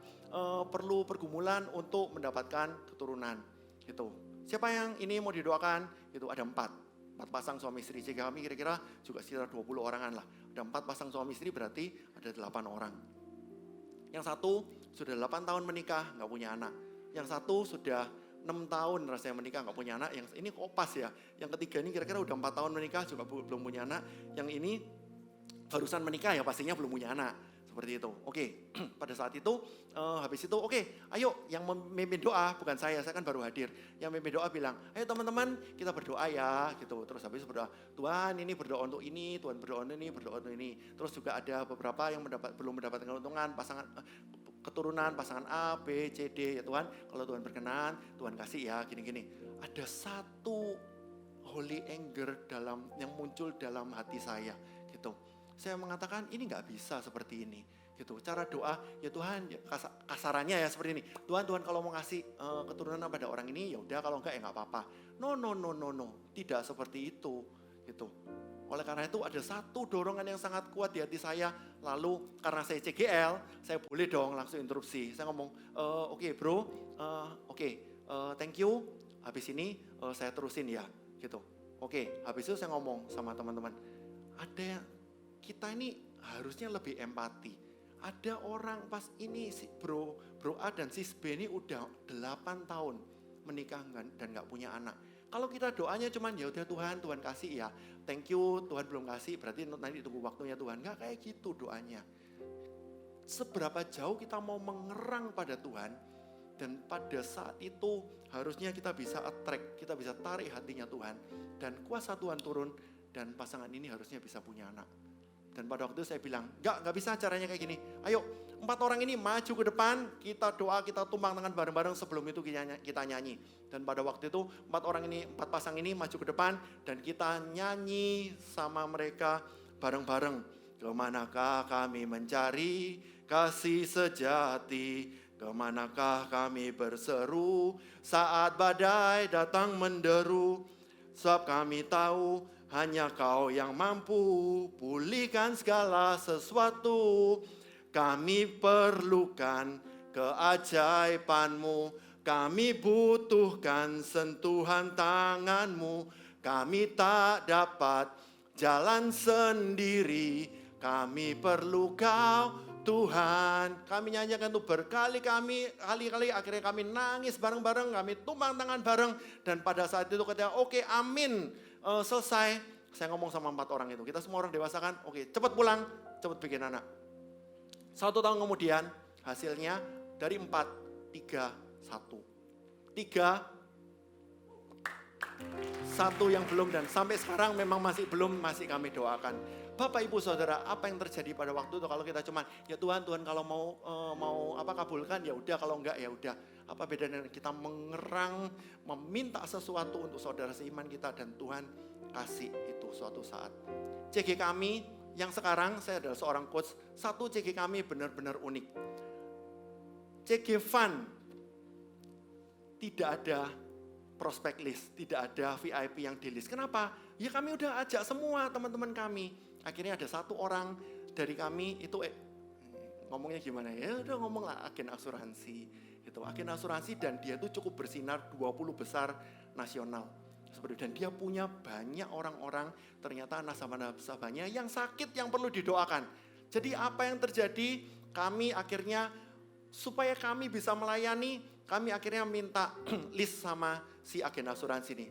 Speaker 1: perlu pergumulan untuk mendapatkan keturunan. Gitu. Siapa yang ini mau didoakan? Itu ada 4 pasang suami istri. Jika kami kira-kira juga sekitar 20 orangan lah. Ada 4 pasang suami istri berarti ada 8 orang. Yang satu sudah 8 tahun menikah, nggak punya anak. Yang satu sudah 6 tahun rasanya menikah, nggak punya anak. Yang ini kok pas ya. Yang ketiga ini kira-kira udah 4 tahun menikah juga belum punya anak. Yang ini barusan menikah ya pastinya belum punya anak. Seperti itu. Oke, pada saat itu habis itu oke, ayo yang memimpin doa, bukan saya kan baru hadir. Yang memimpin doa bilang, ayo teman-teman kita berdoa ya gitu. Terus habis itu berdoa, Tuhan ini berdoa untuk ini, Tuhan berdoa untuk ini, berdoa untuk ini. Terus juga ada beberapa yang belum mendapatkan keuntungan, pasangan keturunan, pasangan A, B, C, D ya Tuhan. Kalau Tuhan berkenan, Tuhan kasih ya gini-gini. Ada satu holy anger yang muncul dalam hati saya gitu. Saya mengatakan ini nggak bisa seperti ini, gitu. Cara doa, ya Tuhan, ya, kasarannya ya seperti ini. Tuhan kalau mau ngasih keturunan pada orang ini, ya udah kalau enggak ya nggak apa-apa. No, tidak seperti itu, gitu. Oleh karena itu ada satu dorongan yang sangat kuat di hati saya. Lalu karena saya CGL, saya boleh dong langsung interupsi. Saya ngomong, oke, bro, thank you. Habis ini saya terusin ya, gitu. Oke, habis itu saya ngomong sama teman-teman, kita ini harusnya lebih empati. Ada orang pas ini si bro A dan sis B ini udah 8 tahun menikah dan gak punya anak. Kalau kita doanya cuman ya udah Tuhan kasih ya. Thank you, Tuhan belum kasih berarti nanti tunggu waktunya Tuhan. Gak kayak gitu doanya. Seberapa jauh kita mau mengerang pada Tuhan, dan pada saat itu harusnya kita bisa attract, kita bisa tarik hatinya Tuhan, dan kuasa Tuhan turun, dan pasangan ini harusnya bisa punya anak. Dan pada waktu itu saya bilang, enggak bisa caranya kayak gini. Ayo, 4 orang ini maju ke depan, kita doa, kita tumpang tangan bareng-bareng, sebelum itu kita nyanyi. Dan pada waktu itu 4 pasang ini maju ke depan, dan kita nyanyi sama mereka bareng-bareng. Kemanakah kami mencari kasih sejati, kemanakah kami berseru saat badai datang menderu. Sebab kami tahu hanya Kau yang mampu pulihkan segala sesuatu. Kami perlukan keajaiban-Mu. Kami butuhkan sentuhan tangan-Mu. Kami tak dapat jalan sendiri. Kami perlu Kau Tuhan. Kami nyanyikan itu berkali-kali, akhirnya kami nangis bareng-bareng, kami tumpang tangan bareng. Dan pada saat itu ketika oke, amin, selesai, saya ngomong sama 4 orang itu, kita semua orang dewasa kan, oke, cepat pulang, cepat bikin anak. 1 tahun kemudian hasilnya dari 4, 3, 1. 3, 1 yang belum, dan sampai sekarang memang masih belum, masih kami doakan. Bapak Ibu Saudara, apa yang terjadi pada waktu itu kalau kita cuman ya Tuhan kalau mau kabulkan ya udah, kalau enggak ya udah. Apa bedanya kita mengerang, meminta sesuatu untuk saudara seiman kita, dan Tuhan kasih itu suatu saat. CG kami yang sekarang, saya adalah seorang coach, satu CG kami benar-benar unik. CG Fun tidak ada prospek list, tidak ada VIP yang di list. Kenapa? Ya kami udah ajak semua teman-teman kami. Akhirnya ada satu orang dari kami itu ngomongnya gimana ya? Udah ngomong lah agen asuransi. Gitu. Agen asuransi dan dia itu cukup bersinar 20 besar nasional. Seperti dan dia punya banyak orang-orang ternyata nasabah-nasabahnya yang sakit yang perlu didoakan. Jadi apa yang terjadi? Kami akhirnya supaya kami bisa melayani, kami akhirnya minta list sama si agen asuransi ini.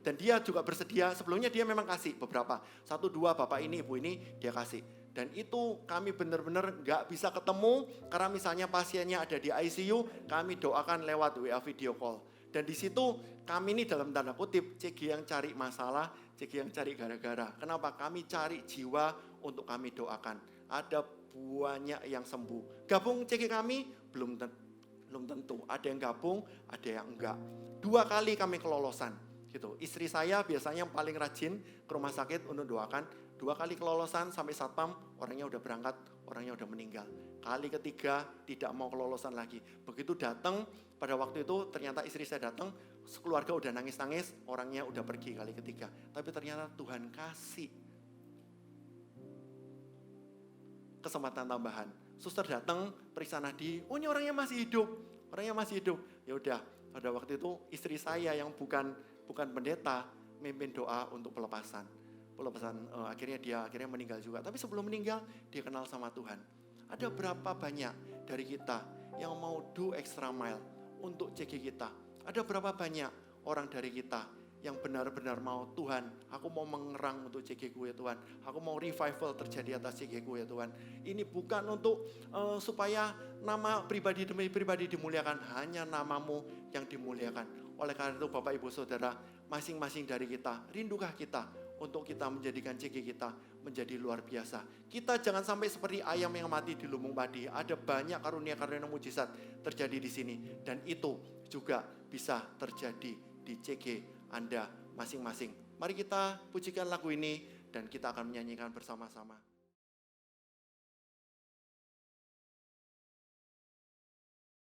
Speaker 1: Dan dia juga bersedia, sebelumnya dia memang kasih beberapa. 1, 2 bapak ini, ibu ini dia kasih. Dan itu kami benar-benar gak bisa ketemu, karena misalnya pasiennya ada di ICU, kami doakan lewat WA video call. Dan di situ kami ini dalam tanda kutip, CG yang cari masalah, CG yang cari gara-gara. Kenapa? Kami cari jiwa untuk kami doakan. Ada banyak yang sembuh. Gabung CG kami? Belum tentu. Ada yang gabung, ada yang enggak. 2 kali kami kelolosan. Gitu. Istri saya biasanya yang paling rajin ke rumah sakit untuk doakan. 2 kali kelolosan sampai satpam, orangnya udah berangkat, orangnya udah meninggal. Kali ketiga tidak mau kelolosan lagi. Begitu datang, pada waktu itu ternyata istri saya datang, keluarga udah nangis-nangis, orangnya udah pergi kali ketiga. Tapi ternyata Tuhan kasih kesempatan tambahan. Suster datang, periksa nadi, oh ini orangnya masih hidup. Ya udah, pada waktu itu istri saya yang bukan pendeta, mimpin doa untuk pelepasan. Akhirnya dia meninggal juga. Tapi sebelum meninggal, dia kenal sama Tuhan. Ada berapa banyak dari kita yang mau do extra mile untuk CG kita? Ada berapa banyak orang dari kita yang benar-benar mau, Tuhan, aku mau mengerang untuk CG ku ya Tuhan. Aku mau revival terjadi atas CG ku ya Tuhan. Ini bukan untuk supaya nama pribadi demi pribadi dimuliakan, hanya namamu yang dimuliakan. Oleh karena itu Bapak Ibu Saudara, masing-masing dari kita, rindukah kita untuk kita menjadikan CG kita menjadi luar biasa. Kita jangan sampai seperti ayam yang mati di lumbung padi. Ada banyak karunia-karunia mujizat terjadi di sini. Dan itu juga bisa terjadi di CG Anda masing-masing. Mari kita pujikan lagu ini dan kita akan menyanyikan bersama-sama.